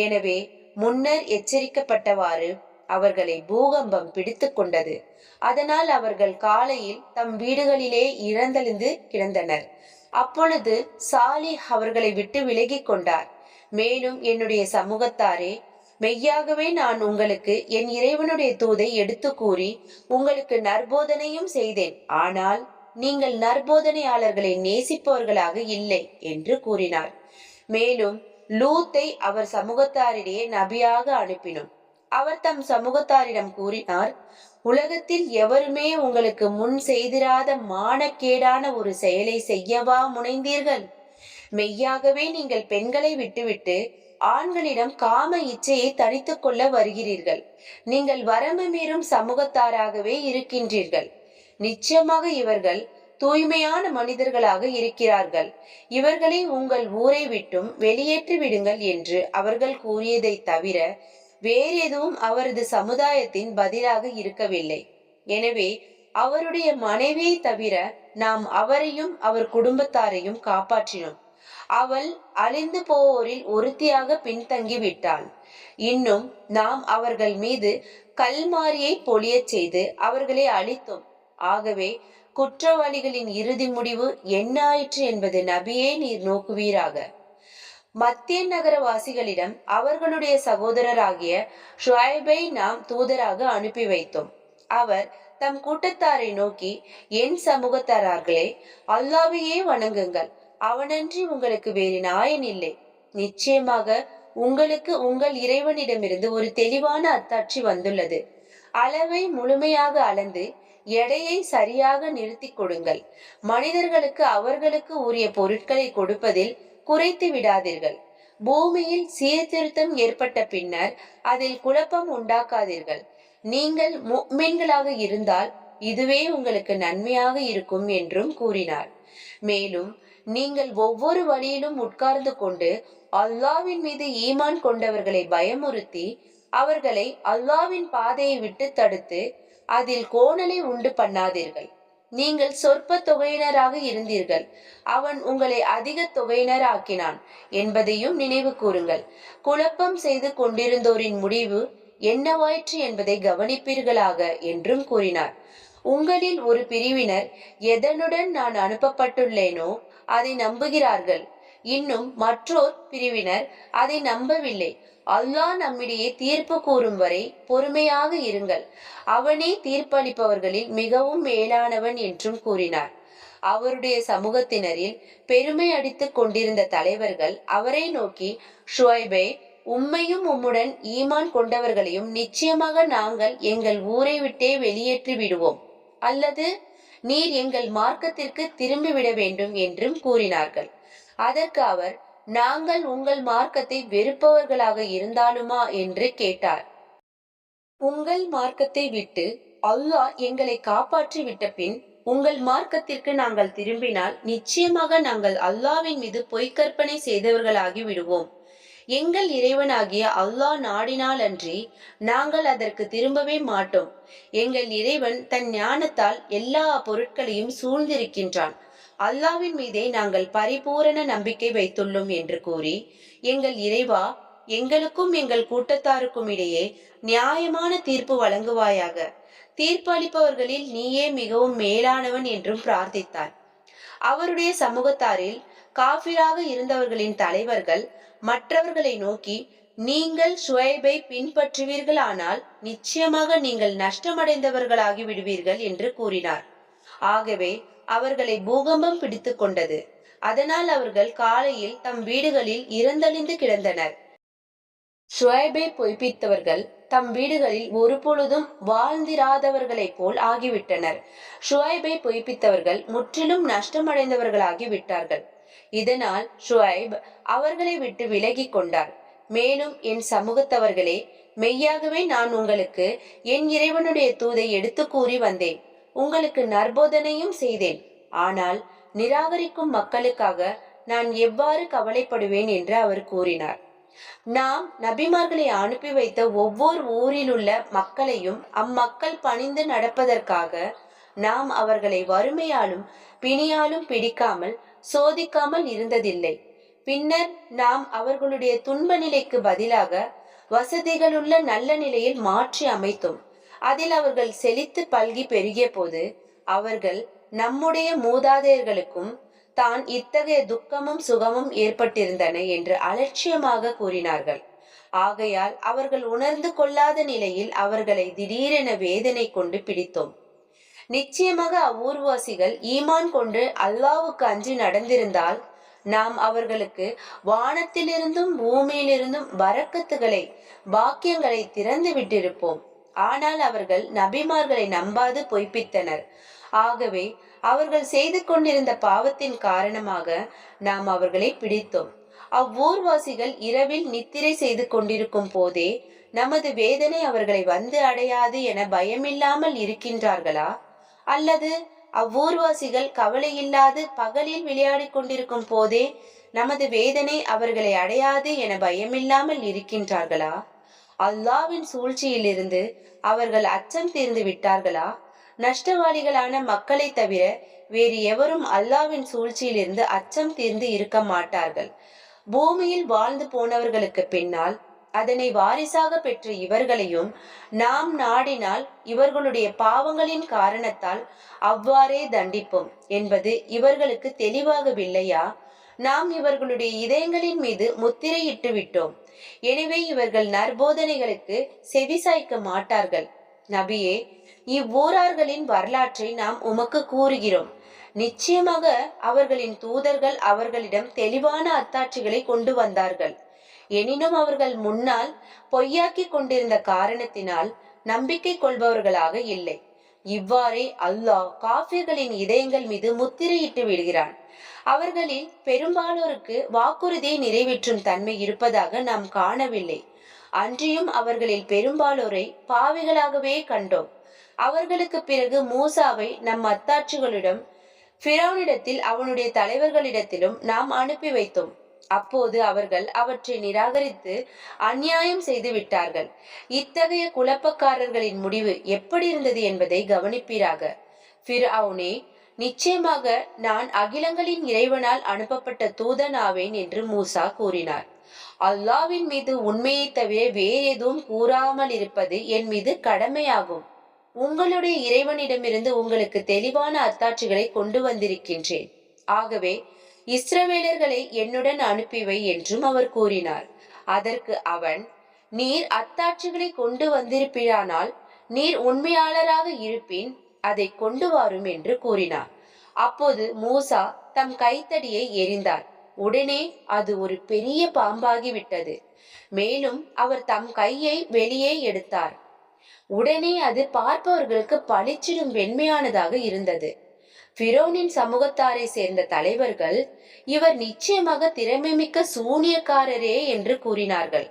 எனவே முன்னர் எச்சரிக்கப்பட்டவாறு அவர்களை பூகம்பம் பிடித்து கொண்டது. அதனால் அவர்கள் காலையில் தம் வீடுகளிலே இறந்தெழுந்து கிடந்தனர். அப்பொழுது சாலிஹ் அவர்களை விட்டு விலகி கொண்டார். மேலும், என்னுடைய சமூகத்தாரே, மெய்யாகவே நான் உங்களுக்கு என் இறைவனுடைய தூதை எடுத்து கூறி உங்களுக்கு நற்போதனையும் செய்தேன். ஆனால் நீங்கள் நற்போதனையாளர்களை நேசிப்பவர்களாக இல்லை என்று கூறினார். மேலும் லூத்தை அவர் சமூகத்தாரிடையே நபியாக அனுப்பினோம். அவர் தம் சமூகத்தாரிடம் கூறினார், உலகத்தில் எவருமே உங்களுக்கு முன் செய்திராத மானக்கேடான ஒரு செயலை செய்யவா முனைந்தீர்கள்? மெய்யாகவே நீங்கள் பெண்களை விட்டுவிட்டு ஆண்களிடம் காம இச்சையை தணித்துக் கொள்ள வருகிறீர்கள். நீங்கள் வரம்பு மீறும் சமூகத்தாராகவே இருக்கின்றீர்கள். நிச்சயமாக இவர்கள் தூய்மையான மனிதர்களாக இருக்கிறார்கள். இவர்களை உங்கள் ஊரை விட்டும் வெளியேற்றி விடுங்கள் என்று அவர்கள் கூறியதை தவிர வேறெதுவும் அவரது சமுதாயத்தின் பதிலாக இருக்கவில்லை. எனவே அவருடைய மனைவியை தவிர நாம் அவரையும் அவர் குடும்பத்தாரையும் காப்பாற்றினோம். அவள் அழிந்து போவோரில் ஒருத்தியாக பின்தங்கி விட்டாள். இன்னும் நாம் அவர்கள் மீது கல்மாரியை பொழியச் செய்து அவர்களை அழித்தோம். ஆகவே குற்றவாளிகளின் இறுதி முடிவு என்ன ஆயிற்று என்பது நபியே நீர் நோக்குவீராக. மத்திய நகரவாசிகளிடம் அவர்களுடைய சகோதரராகிய ஷுஐபை நாம் தூதராக அனுப்பி வைத்தோம். அவர் தம் கூட்டத்தாரை நோக்கி, என் சமூகத்தார்களே, அல்லாஹ்வையே வணங்குங்கள். அவனன்றி உங்களுக்கு வேறு நாயன் இல்லை. நிச்சயமாக உங்களுக்கு உங்கள் இறைவனிடமிருந்து ஒரு தெளிவான அத்தாட்சி வந்துள்ளது. அளவை முழுமையாக அளந்து எடையை சரியாக நிறுத்தி கொடுங்கள். மனிதர்களுக்கு அவர்களுக்கு உரிய பொருட்களை கொடுப்பதில் குறைத்து விடாதீர்கள். பூமியில் சீர்திருத்தம் ஏற்பட்ட பின்னர் அதில் குழப்பம் உண்டாக்காதீர்கள். நீங்கள் முஃமின்களாக இருந்தால் இதுவே உங்களுக்கு நன்மையாக இருக்கும் என்றும் கூறினார். மேலும் நீங்கள் ஒவ்வொரு வழியிலும் உட்கார்ந்து கொண்டு அல்லாஹ்வின் மீது ஈமான் கொண்டவர்களை பயமுறுத்தி அவர்களை அல்லாஹ்வின் பாதையை விட்டு தடுத்து அதில் கோணலை உண்டு பண்ணாதீர்கள். நீங்கள் சொற்ப தொகையினராக இருந்தீர்கள், அவன் உங்களை அதிக தொகையினர் ஆக்கினான் என்பதையும் நினைவு கூறுங்கள். குழப்பம் செய்து கொண்டிருந்தோரின் முடிவு என்னவாயிற்று என்பதை கவனிப்பீர்களாக என்றும் கூறினார். உங்களில் ஒரு பிரிவினர் எதனுடன் நான் அனுப்பப்பட்டுள்ளேனோ அதை நம்புகிறார்கள். இன்னும் மற்றோர் பிரிவினர் அதை நம்பவில்லை. அல்லாஹ் நம்மிடையே தீர்ப்பு கூறும் வரை பொறுமையாக இருங்கள். அவனே தீர்ப்பளிப்பவர்களில் மிகவும் மேலானவன் என்றும் கூறினார். அவருடைய சமூகத்தினரில் பெருமை அடித்துக் கொண்டிருந்த தலைவர்கள் அவரை நோக்கி, ஷுஐபே, உம்மையும் உம்முடன் ஈமான் கொண்டவர்களையும் நிச்சயமாக நாங்கள் எங்கள் ஊரை விட்டே வெளியேற்றி விடுவோம், அல்லது நீர் எங்கள் மார்க்கத்திற்கு திரும்பிவிட வேண்டும் என்றும் கூறினார்கள். அதற்கு அவர், நாங்கள் உங்கள் மார்க்கத்தை வெறுப்பவர்களாக இருந்தாலுமா என்று கேட்டார். உங்கள் மார்க்கத்தை விட்டு அல்லாஹ் எங்களை காப்பாற்றி விட்ட பின் உங்கள் மார்க்கத்திற்கு நாங்கள் திரும்பினால் நிச்சயமாக நாங்கள் அல்லாஹ்வின் மீது பொய்க்கற்பனை செய்தவர்களாகி விடுவோம். எங்கள் இறைவனாகிய அல்லாஹ் நாடினால் அன்றி நாங்கள் அதற்கு திரும்பவே மாட்டோம். எங்கள் இறைவன் தன் ஞானத்தால் எல்லா பொருட்களையும் சூழ்ந்திருக்கின்றான். அல்லாஹ்வின் மீதே நாங்கள் பரிபூரண நம்பிக்கை வைத்துள்ளோம் என்று கூறி, எங்கள் இறைவா, எங்களுக்கும் எங்கள் கூட்டத்தாருக்கும் இடையே நியாயமான தீர்ப்பு வழங்குவாயாக. தீர்ப்பு அளிப்பவர்களில் நீயே மிகவும் மேலானவன் என்றும் பிரார்த்தித்தார். அவருடைய சமூகத்தாரில் காஃபிராக இருந்தவர்களின் தலைவர்கள் மற்றவர்களை நோக்கி, நீங்கள் ஷுஐபை பின்பற்றுவீர்களானால் நிச்சயமாக நீங்கள் நஷ்டமடைந்தவர்களாகி விடுவீர்கள் என்று கூறினார். ஆகவே அவர்களை பூகம்பம் பிடித்து கொண்டது. அதனால் அவர்கள் காலையில் தம் வீடுகளில் இறந்தழிந்து கிடந்தனர். ஷுஐபை பொய்ப்பித்தவர்கள் தம் வீடுகளில் ஒரு பொழுதும் வாழ்ந்திராதவர்களைப் போல் ஆகிவிட்டனர். ஷுஐபை பொய்ப்பித்தவர்கள் முற்றிலும் நஷ்டமடைந்தவர்களாகி விட்டார்கள். இதனால் ஷுஐப் அவர்களை விட்டு விலகி கொண்டார். மேலும், என் சமூகத்தவர்களே, மெய்யாகவே நான் உங்களுக்கு என் இறைவனுடைய தூதை எடுத்து கூறி வந்தேன். உங்களுக்கு நற்போதனையும் செய்தேன். ஆனால் நிராகரிக்கும் மக்களுக்காக நான் எவ்வாறு கவலைப்படுவேன் என்று அவர் கூறினார். நாம் நபிமார்களை அனுப்பி வைத்த ஒவ்வொரு ஊரில் உள்ள மக்களையும் அம்மக்கள் பணிந்து நடப்பதற்காக நாம் அவர்களை வறுமையாலும் பிணியாலும் பிடிக்காமல் சோதிக்காமல் இருந்ததில்லை. பின்னர் நாம் அவர்களுடைய துன்ப நிலைக்கு பதிலாக வசதிகளுள்ள நல்ல நிலையில் மாற்றி அமைத்தோம். அதில் அவர்கள் செழித்து பல்கி பெருகிய போது அவர்கள் நம்முடைய மூதாதையர்களுக்கும் தான் இத்தகைய துக்கமும் சுகமும் ஏற்பட்டிருந்தன என்று அலட்சியமாக கூறினார்கள். ஆகையால் அவர்கள் உணர்ந்து கொள்ளாத நிலையில் அவர்களை திடீரென வேதனை கொண்டு பிடித்தோம். நிச்சயமாக அவ்வூர்வாசிகள் ஈமான் கொண்டு அல்லாஹ்வுக்கு அஞ்சி நடந்திருந்தால் நாம் அவர்களுக்கு வானத்திலிருந்தும் பூமியிலிருந்தும் பரக்கத்துகளை பாக்கியங்களை திறந்து விட்டிருப்போம். ஆனால் அவர்கள் நபிமார்களை நம்பாது பொய்ப்பித்தனர். ஆகவே அவர்கள் செய்து கொண்டிருந்த பாவத்தின் காரணமாக நாம் அவர்களை பிடித்தோம். அவ்வூர்வாசிகள் இரவில் நித்திரை செய்து கொண்டிருக்கும் போதே நமது வேதனை அவர்களை வந்து அடையாது என பயமில்லாமல் இருக்கின்றார்களா? அல்லது அவ்வூர்வாசிகள் கவலையில்லாது பகலில் விளையாடி கொண்டிருக்கும் போதே நமது வேதனை அவர்களை அடையாது என பயமில்லாமல் இருக்கின்றார்களா? அல்லாவின் சூழ்ச்சியிலிருந்து அவர்கள் அச்சம் தீர்ந்து விட்டார்களா? நஷ்டவாளிகளான மக்களை தவிர வேறு எவரும் அல்லாவின் சூழ்ச்சியிலிருந்து அச்சம் தீர்ந்து இருக்க மாட்டார்கள். பூமியில் வாழ்ந்து போனவர்களுக்கு பின்னால் அதனை வாரிசாக பெற்ற இவர்களையும் நாம் நாடினால் இவர்களுடைய பாவங்களின் காரணத்தால் அவ்வாறே தண்டிப்போம் என்பது இவர்களுக்கு தெளிவாகவில்லையா? நாம் இவர்களுடைய இதயங்களின் மீது முத்திரையிட்டு விட்டோம். எனவே இவர்கள் நற்போதனைகளுக்கு செவிசாய்க்க மாட்டார்கள். நபியே, இவ்வூரார்களின் வரலாற்றை நாம் உமக்கு கூறுகிறோம். நிச்சயமாக அவர்களின் தூதர்கள் அவர்களிடம் தெளிவான அத்தாட்சிகளை கொண்டு வந்தார்கள். எனினும் அவர்கள் முன்னால் பொய்யாக்கி கொண்டிருந்த காரணத்தினால் நம்பிக்கை கொள்பவர்களாக இல்லை. இவ்வாறே அல்லாஹ் காஃபிர்களின் இதயங்கள் மீது முத்திரையிட்டு விடுகிறான். அவர்களில் பெரும்பாலோருக்கு வாக்குறுதியை நிறைவேற்றும் தன்மை இருப்பதாக நாம் காணவில்லை. அன்றியும் அவர்களில் பெரும்பாலோரை பாவிகளாகவே கண்டோம். அவர்களுக்கு பிறகு மூசாவை நம் அத்தாட்சிகளிடம் ஃபிரௌனிடத்தில் அவனுடைய தலைவர்களிடத்திலும் நாம் அனுப்பி வைத்தோம். அப்போது அவர்கள் அவற்றை நிராகரித்து அநியாயம் செய்து விட்டார்கள். இத்தகைய குழப்பக்காரர்களின் முடிவு எப்படி இருந்தது என்பதை கவனிப்பீராக. ஃபிரௌனே, நிச்சயமாக நான் அகிலங்களின் இறைவனால் அனுப்பப்பட்ட தூதன் ஆவேன் என்று மூசா கூறினார். அல்லாவின் மீது உண்மையை தவிர வேறு எதுவும் கூறாமல் இருப்பது என் மீது கடமையாகும். உங்களுடைய இறைவனிடமிருந்து உங்களுக்கு தெளிவான அத்தாட்சிகளை கொண்டு வந்திருக்கின்றேன். ஆகவே இஸ்ரவேலர்களை என்னுடன் அனுப்பிவை என்றும் அவர் கூறினார். அதற்கு அவன், நீர் அத்தாட்சிகளை கொண்டு வந்திருப்பிறானால் நீர் உண்மையாளராக இருப்பின் அதை கொண்டு வாரும் என்று கூறினார். அப்போது மூசா தம் கைத்தடியை எறிந்தார். உடனே அது ஒரு பெரிய பாம்பாகிவிட்டது. மேலும் அவர் தம் கையை வெளியே எடுத்தார். உடனே அது பார்ப்பவர்களுக்கு பளிச்சிடும் வெண்மையானதாக இருந்தது. ஃபிரௌனின் சமூகத்தாரை சேர்ந்த தலைவர்கள், இவர் நிச்சயமாக திறமை மிக்க சூனியக்காரரே என்று கூறினார்கள்.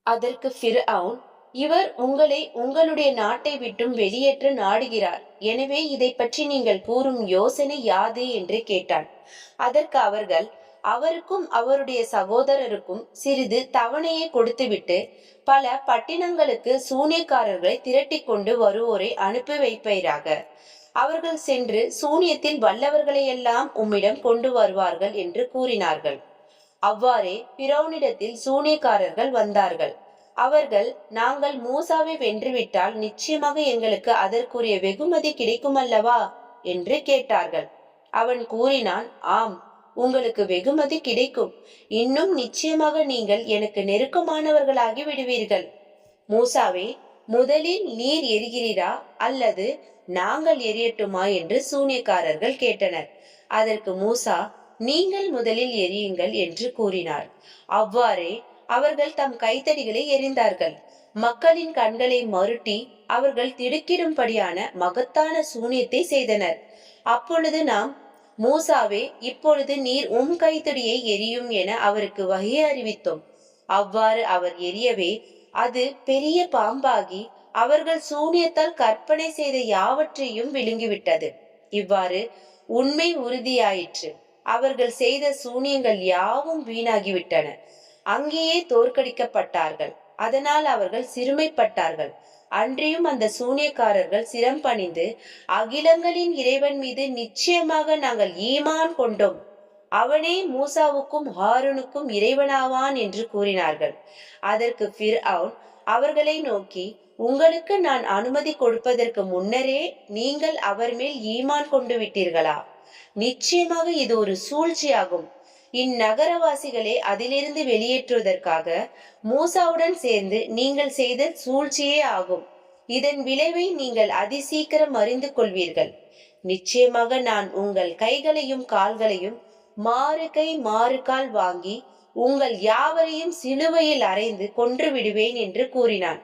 அதற்கு ஃபிரௌன், இவர் உங்களை உங்களுடைய நாட்டை விட்டும் வெளியேற்ற நாடுகிறார். எனவே இதை பற்றி நீங்கள் கூறும் யோசனை யாது என்று கேட்டான். அதற்கு அவர்கள், அவருக்கும் அவருடைய சகோதரருக்கும் சிறிது தவணையை கொடுத்துவிட்டு பல பட்டினங்களுக்கு சூனியக்காரர்களை திரட்டி கொண்டு வருவோரை அனுப்பி வைப்பீராக. அவர்கள் சென்று சூனியத்தில் வல்லவர்களையெல்லாம் உம்மிடம் கொண்டு வருவார்கள் என்று கூறினார்கள். அவ்வாறே ஃபிரௌனிடத்தில் சூனியக்காரர்கள் வந்தார்கள். அவர்கள், நாங்கள் மூசாவை வென்றுவிட்டால் நிச்சயமாக எங்களுக்கு அதற்குரிய வெகுமதி கிடைக்குமல்லவா என்று கேட்டார்கள். அவன் கூறினான், ஆம், உங்களுக்கு வெகுமதி கிடைக்கும். இன்னும் நிச்சயமாக நீங்கள் எனக்கு நெருக்கமானவர்களாகி விடுவீர்கள். மூசாவே, முதலில் நீர் எரிகிறீரா அல்லது நாங்கள் எரியட்டுமா என்று சூனியக்காரர்கள் கேட்டனர். அதற்கு மூசா, நீங்கள் முதலில் எரியுங்கள் என்று கூறினார். அவ்வாறே அவர்கள் தம் கைத்தடிகளை எரிந்தார்கள். மக்களின் கண்களை மருட்டி அவர்கள் திடுக்கிடும்படியான மகத்தான சூனியத்தை செய்தனர். அப்பொழுது நாம், மூசாவே, இப்பொழுது நீர் கைத்தடியை எரியும் என அவருக்கு வகை அறிவித்தோம். அவ்வாறு அவர் எரியவே அது பெரிய பாம்பாகி அவர்கள் சூனியத்தால் கற்பனை செய்த யாவற்றையும் விழுங்கிவிட்டது. இவ்வாறு உண்மை உறுதியாயிற்று. அவர்கள் செய்த சூனியங்கள் யாவும் வீணாகிவிட்டன. அங்கேயே தோற்கடிக்கப்பட்டார்கள். அதனால் அவர்கள் சிறுமைப்பட்டார்கள். அன்றியும் அந்த சூனியக்காரர்கள் சிரம் பணிந்து, அகிலங்களின் இறைவன் மீது நிச்சயமாக நாங்கள் ஈமான் கொண்டோம், அவனே மூசாவுக்கும் ஹாரூனுக்கும் இறைவனாவான் என்று கூறினார்கள். அதற்கு ஃபிர்அவுன் அவர்களை நோக்கி, உங்களுக்கு நான் அனுமதி கொடுப்பதற்கு முன்னரே நீங்கள் அவர் மேல் ஈமான் கொண்டு விட்டீர்களா? நிச்சயமாக இது ஒரு சூழ்ச்சியாகும். இந்நகரவாசிகளை அதிலிருந்து வெளியேற்றுவதற்காக மூசாவுடன் சேர்ந்து நீங்கள் செய்த சூழ்ச்சியே ஆகும். இதன் விளைவை நீங்கள் அதிசீக்கிரம் அறிந்து கொள்வீர்கள். நிச்சயமாக நான் உங்கள் கைகளையும் கால்களையும் மாறு கை மாறு கால் வாங்கி உங்கள் யாவரையும் சிலுவையில் அறைந்து கொன்று விடுவேன் என்று கூறினான்.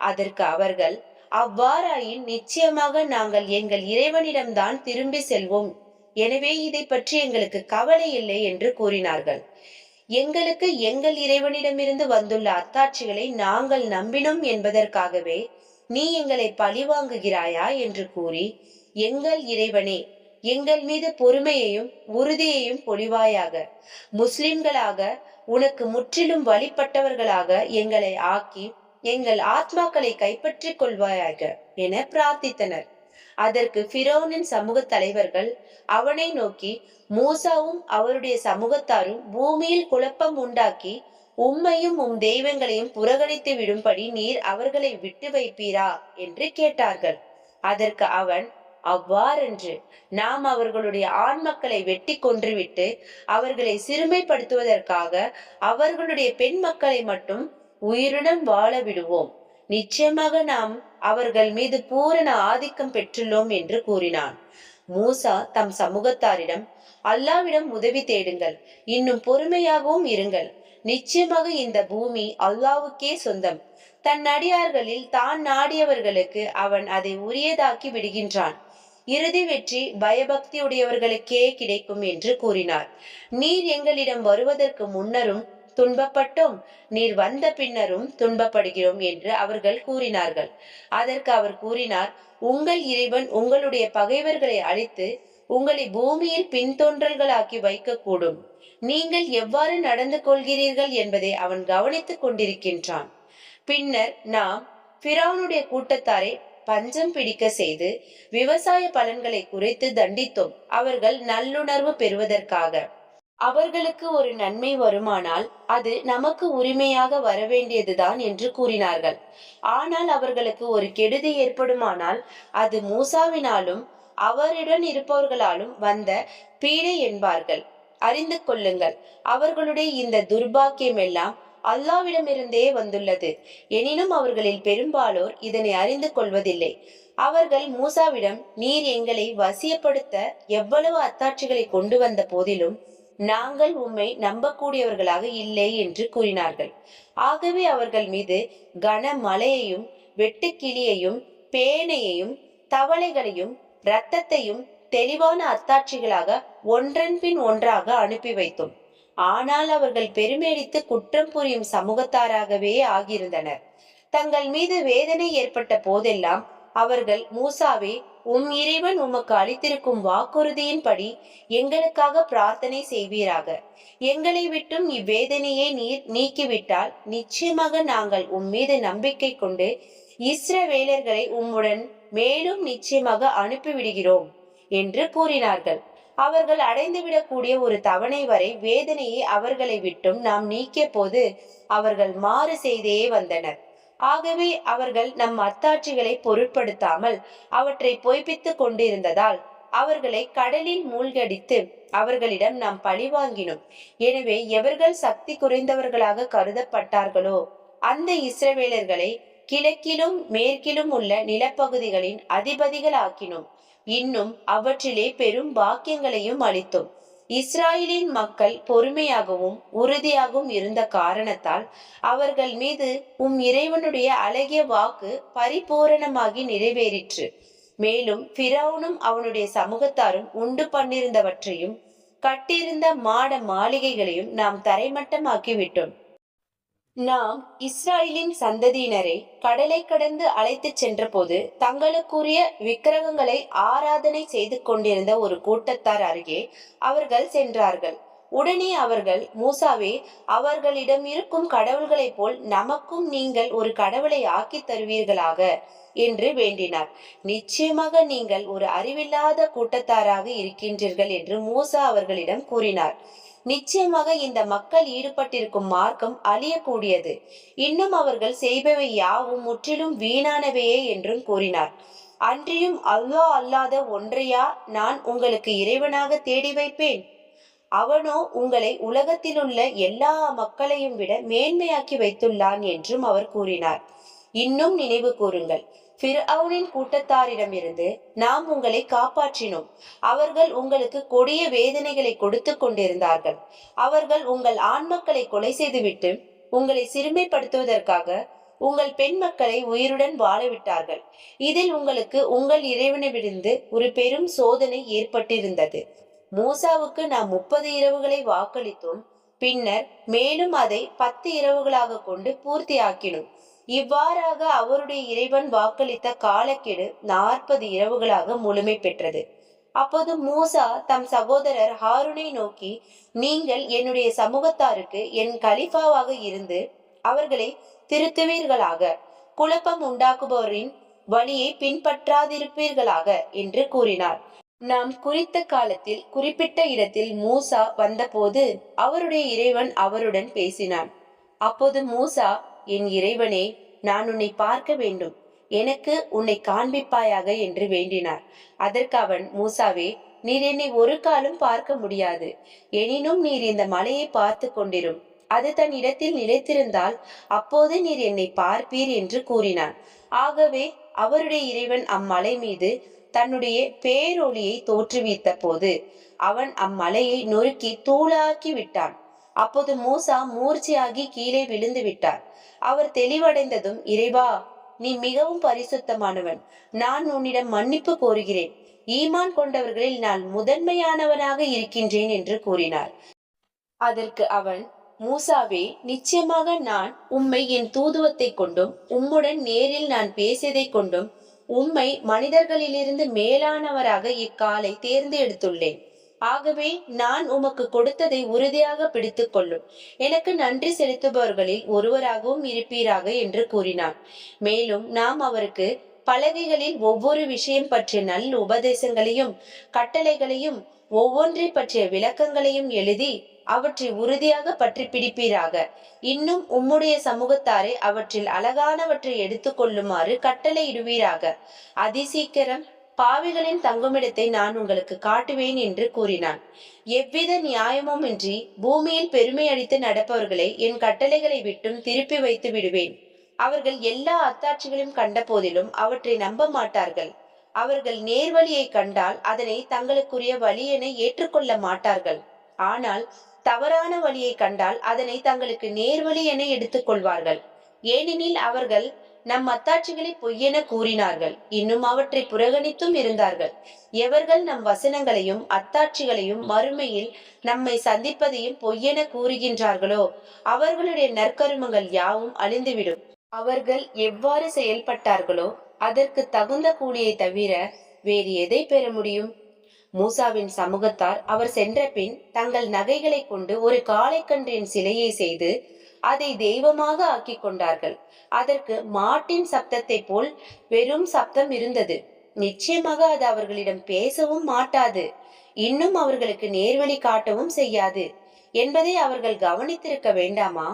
அதற்கு அவர்கள், அவ்வாறாயின் நிச்சயமாக நாங்கள் எங்கள் இறைவனிடம்தான் திரும்பி செல்வோம், எனவே இதை பற்றி எங்களுக்கு கவலை இல்லை என்று கூறினார்கள். எங்களுக்கு எங்கள் இறைவனிடமிருந்து வந்துள்ள அத்தாட்சிகளை நாங்கள் நம்பினோம் என்பதற்காகவே நீ எங்களை பழிவாங்குகிறாயா என்று கூறி, எங்கள் இறைவனே, எங்கள் மீது பொறுமையையும் உறுதியையும் பொழிவாயாக, முஸ்லிம்களாக உனக்கு முற்றிலும் வழிபட்டவர்களாக எங்களை ஆக்கி எங்கள் ஆத்மாக்களை கைப்பற்றிக் கொள்வாயாக என பிரார்த்தித்தனர். அதற்கு ஃபிரௌனின் சமூக தலைவர்கள் அவனை நோக்கி, மூசாவும் அவருடைய சமூகத்தாரும் பூமியில் குழப்பம் உண்டாக்கி உம்மையும் உம் தெய்வங்களையும் புறக்கணித்து விடும்படி நீர் அவர்களை விட்டு வைப்பீரா என்று கேட்டார்கள். அதற்கு அவன், அவ்வாறென்று நாம் அவர்களுடைய ஆண் மக்களை வெட்டி கொன்றுவிட்டு அவர்களை சிறுமைப்படுத்துவதற்காக அவர்களுடைய பெண் மக்களை மட்டும் உயிருடன் வாழ விடுவோம். நிச்சயமாக நாம் அவர்கள் மீது பூரண ஆதிக்கம் பெற்றுள்ளோம் என்று கூறினான். மூசா தம் சமூகத்தாரிடம், அல்லாவிடம் உதவி தேடுங்கள், இன்னும் பொறுமையாகவும் இருங்கள். நிச்சயமாக இந்த பூமி அல்லாவுக்கே சொந்தம். தன் அடியார்களில் தான் நாடியவர்களுக்கு அவன் அதை உரியதாக்கி விடுகின்றான். இறுதி வெற்றி பயபக்தி உடையவர்களுக்கே கிடைக்கும் என்று கூறினார். நீர் எங்களிடம் வருவதற்கு முன்னரும் துன்பப்பட்டோம், நீர் வந்த பின்னரும் துன்பப்படுகிறோம் என்று அவர்கள் கூறினார்கள். அதற்கு அவர் கூறினார், உங்கள் இறைவன் உங்களுடைய பகைவர்களை அழித்து உங்களை பூமியில் பின்தோன்றல்களாக்கி வைக்கக்கூடும். நீங்கள் எவ்வாறு நடந்து கொள்கிறீர்கள் என்பதை அவன் கவனித்துக் கொண்டிருக்கின்றான். பின்னர் நாம் ஃபிரௌனுடைய கூட்டத்தாரை பஞ்சம் பிடிக்க செய்து விவசாய பலன்களை குறைத்து தண்டித்தோம். அவர்கள் நல்லுணர்வு பெறுவதற்காக. அவர்களுக்கு ஒரு நன்மை வருமானால் அது நமக்கு உரிமையாக வரவேண்டியதுதான் என்று கூறினார்கள். ஆனால் அவர்களுக்கு ஒரு கெடுதி ஏற்படுமானால் அது மூசாவினாலும் அவருடன் இருப்பவர்களாலும் வந்த பீடை என்பார்கள். அறிந்து கொள்ளுங்கள், அவர்களுடைய இந்த துர்பாக்கியம் எல்லாம் அல்லாவிடமிருந்தே வந்துள்ளது. எனினும் அவர்களில் பெரும்பாலோர் இதனை அறிந்து கொள்வதில்லை. அவர்கள் மூசாவிடம், நீர் எங்களை வசியப்படுத்த எவ்வளவு அத்தாட்சிகளை கொண்டு வந்த போதிலும் நாங்கள் உம்மை நம்பக்கூடியவர்களாக இல்லை என்று கூறினார்கள். ஆகவே அவர்கள் மீது கன மலையையும் வெட்டுக்கிளியையும் பேனையையும் தவளைகளையும் இரத்தத்தையும் தெளிவான அத்தாட்சிகளாக ஒன்றன் பின் ஒன்றாக அனுப்பி வைத்தோம். ஆனால் அவர்கள் பெருமேடித்து குற்றம் புரியும் சமூகத்தாராகவே ஆகியிருந்தனர். தங்கள் மீது வேதனை ஏற்பட்ட போதெல்லாம் அவர்கள், மூசாவே, உம் இறைவன் உமக்கு அளித்திருக்கும் வாக்குறுதியின்படி எங்களுக்காக பிரார்த்தனை செய்வீராக. எங்களை விட்டும் இவ்வேதனையை நீர் நீக்கிவிட்டால் நிச்சயமாக நாங்கள் உம் மீது நம்பிக்கை கொண்டு இஸ்ரவேலர்களை உம்முடன் மேலும் நிச்சயமாக அனுப்பிவிடுகிறோம் என்று கூறினார்கள். அவர்கள் அடைந்துவிடக்கூடிய ஒரு தவணை வரை வேதனையை அவர்களை விட்டும் நாம் நீக்கிய போது அவர்கள் மாறு செய்தே வந்தனர். ஆகவே அவர்கள் நம் அத்தாட்சிகளை பொருட்படுத்தாமல் அவற்றை பொய்ப்பித்துக் கொண்டிருந்ததால் அவர்களை கடலில் மூழ்கடித்து அவர்களிடம் நாம் பழிவாங்கினோம். எனவே எவர்கள் சக்தி குறைந்தவர்களாக கருதப்பட்டார்களோ அந்த இஸ்ரவேலர்களை கிழக்கிலும் மேற்கிலும் உள்ள நிலப்பகுதிகளின் அதிபதிகள் ஆக்கினோம். இன்னும் அவற்றிலே பெரும் பாக்கியங்களையும் அளித்தோம். இஸ்ராயலின் மக்கள் பொறுமையாகவும் உறுதியாகவும் இருந்த காரணத்தால் அவர்கள் மீது உம் இறைவனுடைய அழகிய வாக்கு பரிபூரணமாகி நிறைவேறிற்று. மேலும் ஃபிரௌனும் அவனுடைய சமூகத்தாரும் உண்டு பண்ணிருந்தவற்றையும் கட்டியிருந்த மாட மாளிகைகளையும் நாம் தரைமட்டமாக்கி விட்டோம். நாம் இஸ்ராயலின் சந்ததியினரை கடலை கடந்து அழைத்து சென்ற போது தங்களுக்குரிய விக்கிரகங்களை ஆராதனை செய்து கொண்டிருந்த ஒரு கூட்டத்தார் அருகே அவர்கள் சென்றார்கள். உடனே அவர்கள், மூசாவே, அவர்களிடம் இருக்கும் கடவுள்களைப் போல் நமக்கும் நீங்கள் ஒரு கடவுளை ஆக்கி தருவீர்களாக என்று வேண்டினார். நிச்சயமாக நீங்கள் ஒரு அறிவில்லாத கூட்டத்தாராக இருக்கின்றீர்கள் என்று மூசா அவர்களிடம் கூறினார். நிச்சயமாக இந்த மக்கள் ஈடுபட்டிருக்கும் மார்க்கம் அழியக்கூடியது. இன்னும் அவர்கள் செய்பவை யாவும் முற்றிலும் வீணானவையே என்றும் கூறினார். அன்றியும் அல்லாஹ் அல்லாத ஒன்றையா நான் உங்களுக்கு இறைவனாக தேடி வைப்பேன்? அவனோ உங்களை உலகத்திலுள்ள எல்லா மக்களையும் விட மேன்மையாக்கி வைத்துள்ளான் என்றும் அவர் கூறினார். இன்னும் நினைவு கூறுங்கள், ஃபிர்அவுனின் கூட்டத்தாரிடமிருந்து நாம் உங்களை காப்பாற்றினோம். அவர்கள் உங்களுக்கு கொடிய வேதனைகளை கொடுத்து கொண்டிருந்தார்கள். அவர்கள் உங்கள் ஆண்மக்களை கொலை செய்துவிட்டு உங்களை சிறுமைப்படுத்துவதற்காக உங்கள் பெண் மக்களை உயிருடன் வாழவிட்டார்கள். இதில் உங்களுக்கு உங்கள் இறைவனிடமிருந்து ஒரு பெரும் சோதனை ஏற்பட்டிருந்தது. மூசாவுக்கு நாம் 30 இரவுகளை வாக்களித்தோம். பின்னர் மேலும் அதை 10 இரவுகளாக கொண்டு பூர்த்தியாக்கினோம். இவ்வாறாக அவருடைய இறைவன் வாக்களித்த காலக்கெடு 40 இரவுகளாக முழுமை பெற்றது. அப்போது மூசா தம் சகோதரர் ஹாரூனை நோக்கி, நீங்கள் என்னுடைய சமூகத்தாருக்கு என் கலிஃபாவாக இருந்து அவர்களை திருத்துவீர்களாக, குழப்பம் உண்டாக்குபவரின் வழியை பின்பற்றாதிருப்பீர்களாக என்று கூறினார். நாம் குறித்த காலத்தில் குறிப்பிட்ட இடத்தில் மூசா வந்தபோது அவருடைய இறைவன் அவருடன் பேசினான். அப்போது மூசா, என் இறைவனே, நான் உன்னை பார்க்க வேண்டும், எனக்கு உன்னை காண்பிப்பாயாக என்று வேண்டினார். அதற்கு அவன், மூசாவே, நீர் என்னை ஒரு காலம் பார்க்க முடியாது. எனினும் நீர் இந்த மலையை பார்த்து கொண்டிரும். அது தன் இடத்தில் நிலைத்திருந்தால் அப்போது நீர் என்னை பார்ப்பீர் என்று கூறினான். ஆகவே அவருடைய இறைவன் அம்மலை மீது தன்னுடைய பேரொளியை தோற்றுவித்த போது அவன் அம்மலையை நொறுக்கி தூளாக்கி விட்டான். அப்போது மூசா மூர்ச்சியாகி கீழே விழுந்து விட்டார். அவர் தெளிவடைந்ததும், இறைவா, நீ மிகவும் பரிசுத்தமானவன், நான் உன்னிடம் மன்னிப்பு கோருகிறேன், ஈமான் கொண்டவர்களில் நான் முதன்மையானவனாக இருக்கின்றேன் என்று கூறினார். அதற்கு அவன், மூசாவே, நிச்சயமாக நான் உம்மை என் தூதுவத்தை கொண்டும் உம்முடன் நேரில் நான் பேசியதை கொண்டும் உம்மை மனிதர்களிலிருந்து மேலானவராக இக்காலை தேர்ந்து எடுத்துள்ளேன். ஆகவே நான் உமக்கு கொடுத்ததை உறுதியாக பிடித்துக் கொள்ளும். எனக்கு நன்றி செலுத்துபவர்களில் ஒருவராகவும் இருப்பீராக என்று கூறினான். மேலும் நாம் அவருக்கு பலகைகளில் ஒவ்வொரு விஷயம் பற்றிய நல்ல உபதேசங்களையும் கட்டளைகளையும் ஒவ்வொன்றை பற்றிய விளக்கங்களையும் எழுதி அவற்றை உறுதியாக பற்றி பிடிப்பீராக. இன்னும் உம்முடைய சமூகத்தாரை அவற்றில் அழகானவற்றை எடுத்துக் கொள்ளுமாறு கட்டளையிடுவீராக. அதிசீக்கிரம் பாவிகளின் தங்குமிடத்தை நான் உங்களுக்கு காட்டுவேன் என்று கூறினான். எவ்வித நியாயமும் இன்றி பூமியில் பெருமை அடித்து நடப்பவர்களை என் கட்டளைகளை விட்டும் திருப்பி வைத்து விடுவேன். அவர்கள் எல்லா அத்தாட்சிகளையும் கண்ட போதிலும் அவற்றை நம்ப மாட்டார்கள். அவர்கள் நேர்வழியை கண்டால் அதனை தங்களுக்குரிய வழி என ஏற்றுக்கொள்ள மாட்டார்கள். ஆனால் தவறான வழியை கண்டால் அதனை தங்களுக்கு நேர்வழி என எடுத்துக் கொள்வார்கள். ஏனெனில் அவர்கள் நம் அத்தாட்சிகளை பொய்யென கூறினார்கள், இன்னும் அவற்றை புறக்கணித்தும் இருந்தார்கள். எவர்கள் நம் வசனங்களையும் அத்தாட்சிகளையும் மறுமையில் நம்மை சந்திப்பதையும் பொய்யென கூறுகின்றார்களோ அவர்களுடைய நற்கருமங்கள் யாவும் அழிந்துவிடும். அவர்கள் எவ்வாறு செயல்பட்டார்களோ அதற்கு தகுந்த கூலியை தவிர வேறு எதை பெற முடியும்? மூசாவின் சமூகத்தார் அவர் சென்ற பின் தங்கள் நகைகளை கொண்டு ஒரு காளைக்கன்றின் சிலையை செய்து அதை தெய்வமாக ஆக்கி கொண்டார்கள். அதற்கு மாட்டின் சப்தத்தை போல் வெறும் சப்தம் இருந்தது. நிச்சயமாக அது அவர்களிடம் பேசவும் மாட்டாது, இன்னும் அவர்களுக்கு நேர்வழி காட்டவும் செய்யாது என்பதை அவர்கள் கவனித்திருக்க வேண்டாமா?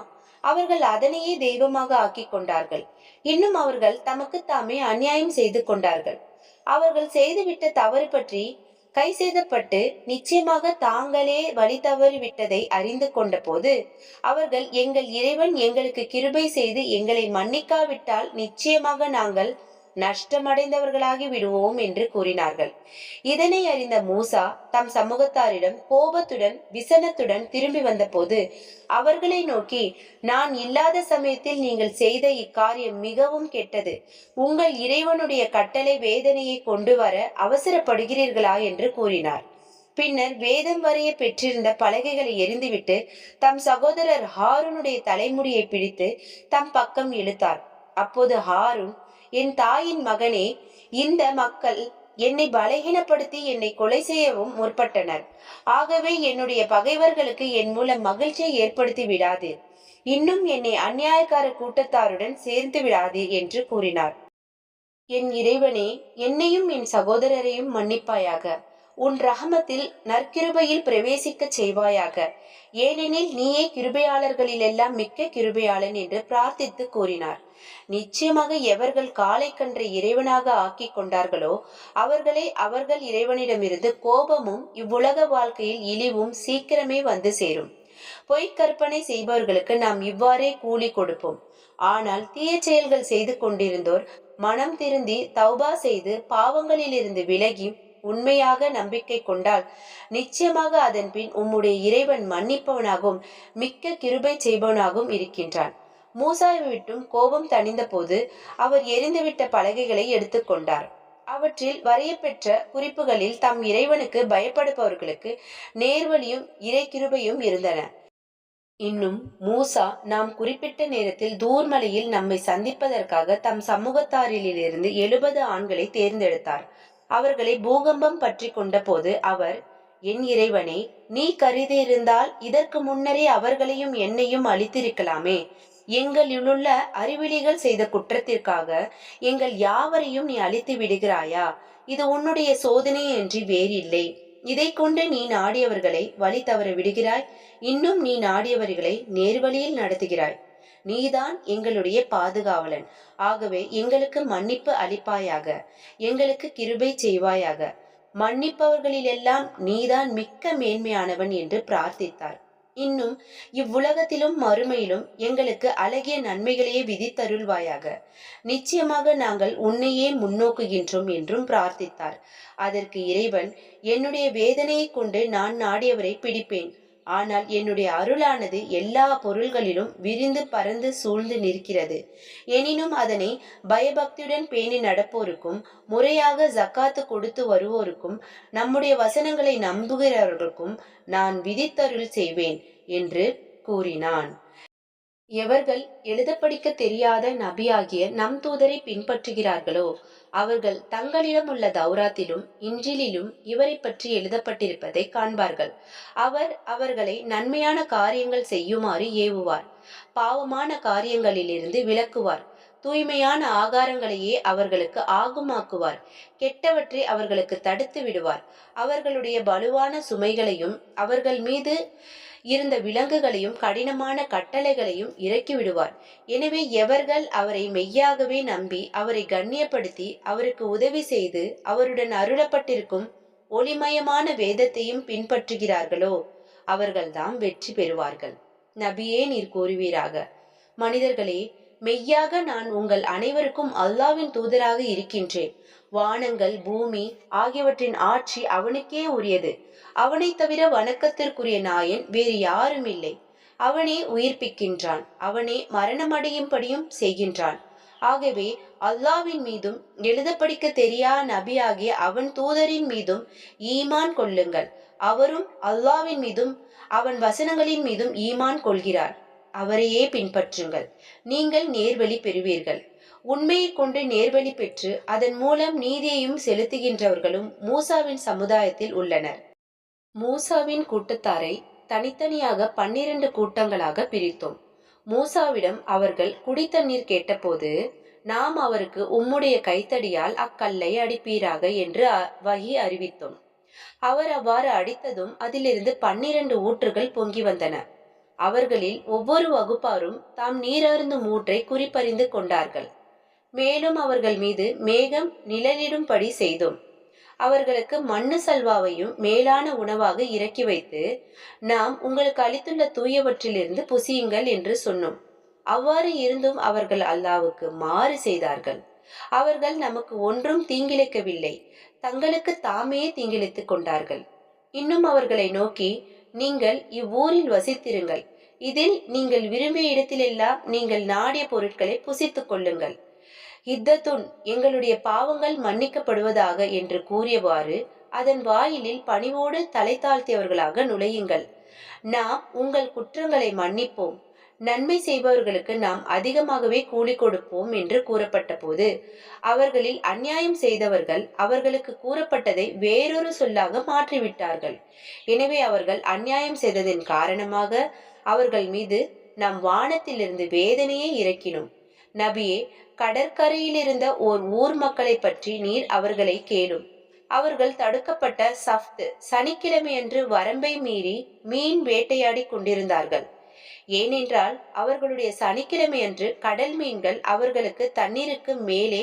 அவர்கள் அதனையே தெய்வமாக ஆக்கி கொண்டார்கள். இன்னும் அவர்கள் தமக்கு தாமே அநியாயம் செய்து கொண்டார்கள். அவர்கள் செய்துவிட்ட தவறு பற்றி கை செய்தப்பட்டு நிச்சயமாக தாங்களே வழி தவறி விட்டதை அறிந்து கொண்ட போது அவர்கள், எங்கள் இறைவன் எங்களுக்கு கிருபை செய்து எங்களை மன்னிக்காவிட்டால் நிச்சயமாக நாங்கள் நஷ்டமடைந்தவர்களாகி விடுவோம் என்று கூறினார்கள். இதனை அறிந்த மூசா தம் சமூகத்தாரிடம் கோபத்துடன் விசனத்துடன் திரும்பி வந்த போது அவர்களை நோக்கி, நான் இல்லாத சமயத்தில் நீங்கள் செய்த இக்காரியம் மிகவும் கெட்டது. உங்கள் இறைவனுடைய கட்டளை வேதனையை கொண்டு வர அவசரப்படுகிறீர்களா என்று கூறினார். பின்னர் வேதம் வரைய பெற்றிருந்த பலகைகளை எரிந்துவிட்டு தம் சகோதரர் ஹாரூனுடைய தலைமுடியை பிடித்து தம் பக்கம் இழுத்தார். அப்போது ஹாரூன், என் தாயின் மகனே, இந்த மக்கள் என்னை பலகீனப்படுத்தி என்னை கொலை செய்யவும் முற்பட்டனர். ஆகவே என்னுடைய பகைவர்களுக்கு என் மூலம் மகிழ்ச்சியை ஏற்படுத்தி விடாதீர், இன்னும் என்னை அநியாயக்கார கூட்டத்தாருடன் சேர்த்து விடாதீர் என்று கூறினார். என் இறைவனே, என்னையும் என் சகோதரரையும் மன்னிப்பாயாக. உன் ரஹமத்தில் நற்கிருபையில் பிரவேசிக்க செய்வாயாக. ஏனெனில் நீயே கிருபையாளர்களிலெல்லாம் மிக்க கிருபையாளன் என்று பிரார்த்தித்து கூறினார். நிச்சயமாக எவர்கள் காளைக்கன்றை இறைவனாக ஆக்கி கொண்டார்களோ அவர்களே அவர்கள் இறைவனிடமிருந்து கோபமும் இவ்வுலக வாழ்க்கையில் இழிவும் சீக்கிரமே வந்து சேரும். பொய்க்கற்பனை செய்பவர்களுக்கு நாம் இவ்வாறே கூலி கொடுப்போம். ஆனால் தீய செயல்கள் செய்து கொண்டிருந்தோர் மனம் திருந்தி தௌபா செய்து பாவங்களிலிருந்து விலகி உண்மையாக நம்பிக்கை கொண்டால் நிச்சயமாக அதன் பின் உம்முடைய இறைவன் மன்னிப்பவனாகவும் மிக்க கிருபை செய்பவனாகவும் இருக்கின்றான். மூசாவை விட்டும் கோபம் தணிந்த போது அவர் எரிந்துவிட்ட பலகைகளை எடுத்துக்கொண்டார். அவற்றில் வரையப்பெற்ற குறிப்புகளில் தம் இறைவனுக்கு பயப்படுபவர்களுக்கு நேர்வழியும் இறை கிருபையும் இருந்தன. இன்னும் மூசா நாம் குறிப்பிட்ட நேரத்தில் தூர்மலையில் நம்மை சந்திப்பதற்காக தம் சமூகத்தாரிலிருந்து 70 ஆண்களை தேர்ந்தெடுத்தார். அவர்களை பூகம்பம் பற்றி கொண்ட போது அவர், என் இறைவனே, நீ கருதியிருந்தால் இதற்கு முன்னரே அவர்களையும் என்னையும் அழித்திருக்கலாமே. எங்களிலுள்ள அறிவிலிகள் செய்த குற்றத்திற்காக எங்கள் யாவரையும் நீ அழித்து விடுகிறாயா? இது உன்னுடைய சோதனையன்றி வேறில்லை. இதை கொண்டு நீ நாடியவர்களை வழி தவற விடுகிறாய். இன்னும் நீ நாடியவர்களை நேர்வழியில் நடத்துகிறாய். நீதான் எங்களுடைய பாதுகாவலன். ஆகவே எங்களுக்கு மன்னிப்பு அளிப்பாயாக, எங்களுக்கு கிருபை செய்வாயாக. மன்னிப்பவர்களிலெல்லாம் நீதான் மிக்க மேன்மையானவன் என்று பிரார்த்தித்தார். இன்னும் இவ்வுலகத்திலும் மறுமையிலும் எங்களுக்கு அழகிய நன்மைகளையே விதித்தருள்வாயாக. நிச்சயமாக நாங்கள் உன்னையே முன்னோக்குகின்றோம் என்றும் பிரார்த்தித்தார். அதற்கு இறைவன், என்னுடைய வேதனையை கொண்டு நான் நாடியவரை பிடிப்பேன். ஆனால் என்னுடைய அருளானது எல்லா பொருள்களிலும் விரிந்து பறந்து சூழ்ந்து நிற்கிறது. எனினும் அதனை பயபக்தியுடன் பேணி நடப்போருக்கும், முறையாக ஜக்காத்து கொடுத்து வருவோருக்கும், நம்முடைய வசனங்களை நம்புகிறவர்களுக்கும் நான் விதித்தருள் செய்வேன் என்று கூறினான். எவர்கள் எழுத படிக்க தெரியாத நபியாகிய நம் தூதரை பின்பற்றுகிறார்களோ அவர்கள் தங்களிடம் உள்ள தௌராத்திலும் இன்றிலும் இவரை பற்றி எழுதப்பட்டிருப்பதை காண்பார்கள். அவர் அவர்களை நன்மையான காரியங்கள் செய்யுமாறு ஏவுவார், பாவமான காரியங்களிலிருந்து விலக்குவார், தூய்மையான ஆகாரங்களையே அவர்களுக்கு ஆகுமாக்குவார், கெட்டவற்றை அவர்களுக்கு தடுத்து விடுவார், அவர்களுடைய வலுவான சுமைகளையும் அவர்கள் மீது இருந்த விலங்குகளையும் கடினமான கட்டளைகளையும் இறக்கி விடுவார். எனவே எவர்கள் அவரை மெய்யாகவே நம்பி அவரை கண்ணியப்படுத்தி அவருக்கு உதவி செய்து அவருடன் அருளப்பட்டிருக்கும் ஒளிமயமான வேதத்தையும் பின்பற்றுகிறார்களோ அவர்கள்தான் வெற்றி பெறுவார்கள். நபியே, நீர் கூறுவீராக, மனிதர்களே, மெய்யாக நான் உங்கள் அனைவருக்கும் அல்லாவின் தூதராக இருக்கின்றேன். வானங்கள் பூமி ஆகியவற்றின் ஆட்சி அவனுக்கே உரியது. அவனை தவிர வணக்கத்திற்குரிய நாயன் வேறு யாரும் இல்லை. அவனே உயிர்ப்பிக்கின்றான், அவனே மரணமடையும்படியும் செய்கின்றான். ஆகவே அல்லாவின் மீதும் எழுத படிக்க தெரியா நபியாகிய அவன் தூதரின் மீதும் ஈமான் கொள்ளுங்கள். அவரும் அல்லாவின் மீதும் அவன் வசனங்களின் மீதும் ஈமான் கொள்கிறார். அவரையே பின்பற்றுங்கள், நீங்கள் நேர்வழி பெறுவீர்கள். உண்மையை கொண்டு நேர்வழி பெற்று அதன் மூலம் நீதியையும் செலுத்துகின்றவர்களும் மூசாவின் சமுதாயத்தில் உள்ளனர். மூசாவின் கூட்டத்தாரை தனித்தனியாக 12 கூட்டங்களாக பிரித்தோம். மூசாவிடம் அவர்கள் குடித்தண்ணீர் கேட்டபோது, நாம் அவருக்கு உம்முடைய கைத்தடியால் அக்கல்லை அடிப்பீராக என்று வஹி அறிவித்தோம். அவர் அவ்வாறு அடித்ததும் அதிலிருந்து 12 ஊற்றுகள் பொங்கி வந்தன. அவர்களில் ஒவ்வொரு வகுப்பாரும் தாம் நீரருந்தும் ஊற்றை குறிப்பறிந்து கொண்டார்கள். மேலும் அவர்கள் மீது மேகம் நிழலிடும்படி செய்தோம். அவர்களுக்கு மண்ணு சல்வாவையும் மேலான உணவாக இறக்கி வைத்து, நாம் உங்களுக்கு அளித்துள்ள தூயவற்றிலிருந்து புசியுங்கள் என்று சொன்னோம். அவ்வாறு இருந்தும் அவர்கள் அல்லாவுக்கு மாறு செய்தார்கள். அவர்கள் நமக்கு ஒன்றும் தீங்கிழைக்கவில்லை, தங்களுக்கு தாமே தீங்கிழைத்துக் கொண்டார்கள். இன்னும் அவர்களை நோக்கி, நீங்கள் இவ்வூரில் வசித்திருங்கள். இதில் நீங்கள் விரும்பிய இடத்திலெல்லாம் நீங்கள் நாடிய பொருட்களை புசித்துக் கொள்ளுங்கள். இத்தத்துன், எங்களுடைய பாவங்கள் மன்னிக்கப்படுவதாக என்று கூறியவாறு அதன் வாயிலில் பணிவோடு தலை தாழ்த்தியவர்களாக நுழையுங்கள். நாம் உங்கள் குற்றங்களை மன்னிப்போம், நன்மை செய்பவர்களுக்கு நாம் அதிகமாகவே கூலி கொடுப்போம் என்று கூறப்பட்ட போது அவர்களில் அநியாயம் செய்தவர்கள் அவர்களுக்கு கூறப்பட்டதை வேறொரு சொல்லாக மாற்றிவிட்டார்கள். எனவே அவர்கள் அநியாயம் செய்ததின் காரணமாக அவர்கள் மீது நாம் வானத்திலிருந்து வேதனையை இறக்கினோம். நபியே, கடற்கரையில் இருந்த ஓர் ஊர் மக்களை பற்றி நீர் அவர்களை கேளும். அவர்கள் தடுக்கப்பட்ட சஃப்த் சனிக்கிழமையன்று வரம்பை மீறி மீன் வேட்டையாடி கொண்டிருந்தார்கள். ஏனென்றால் அவர்களுடைய சனிக்கிழமையன்று கடல் மீன்கள் அவர்களுக்கு தண்ணீருக்கு மேலே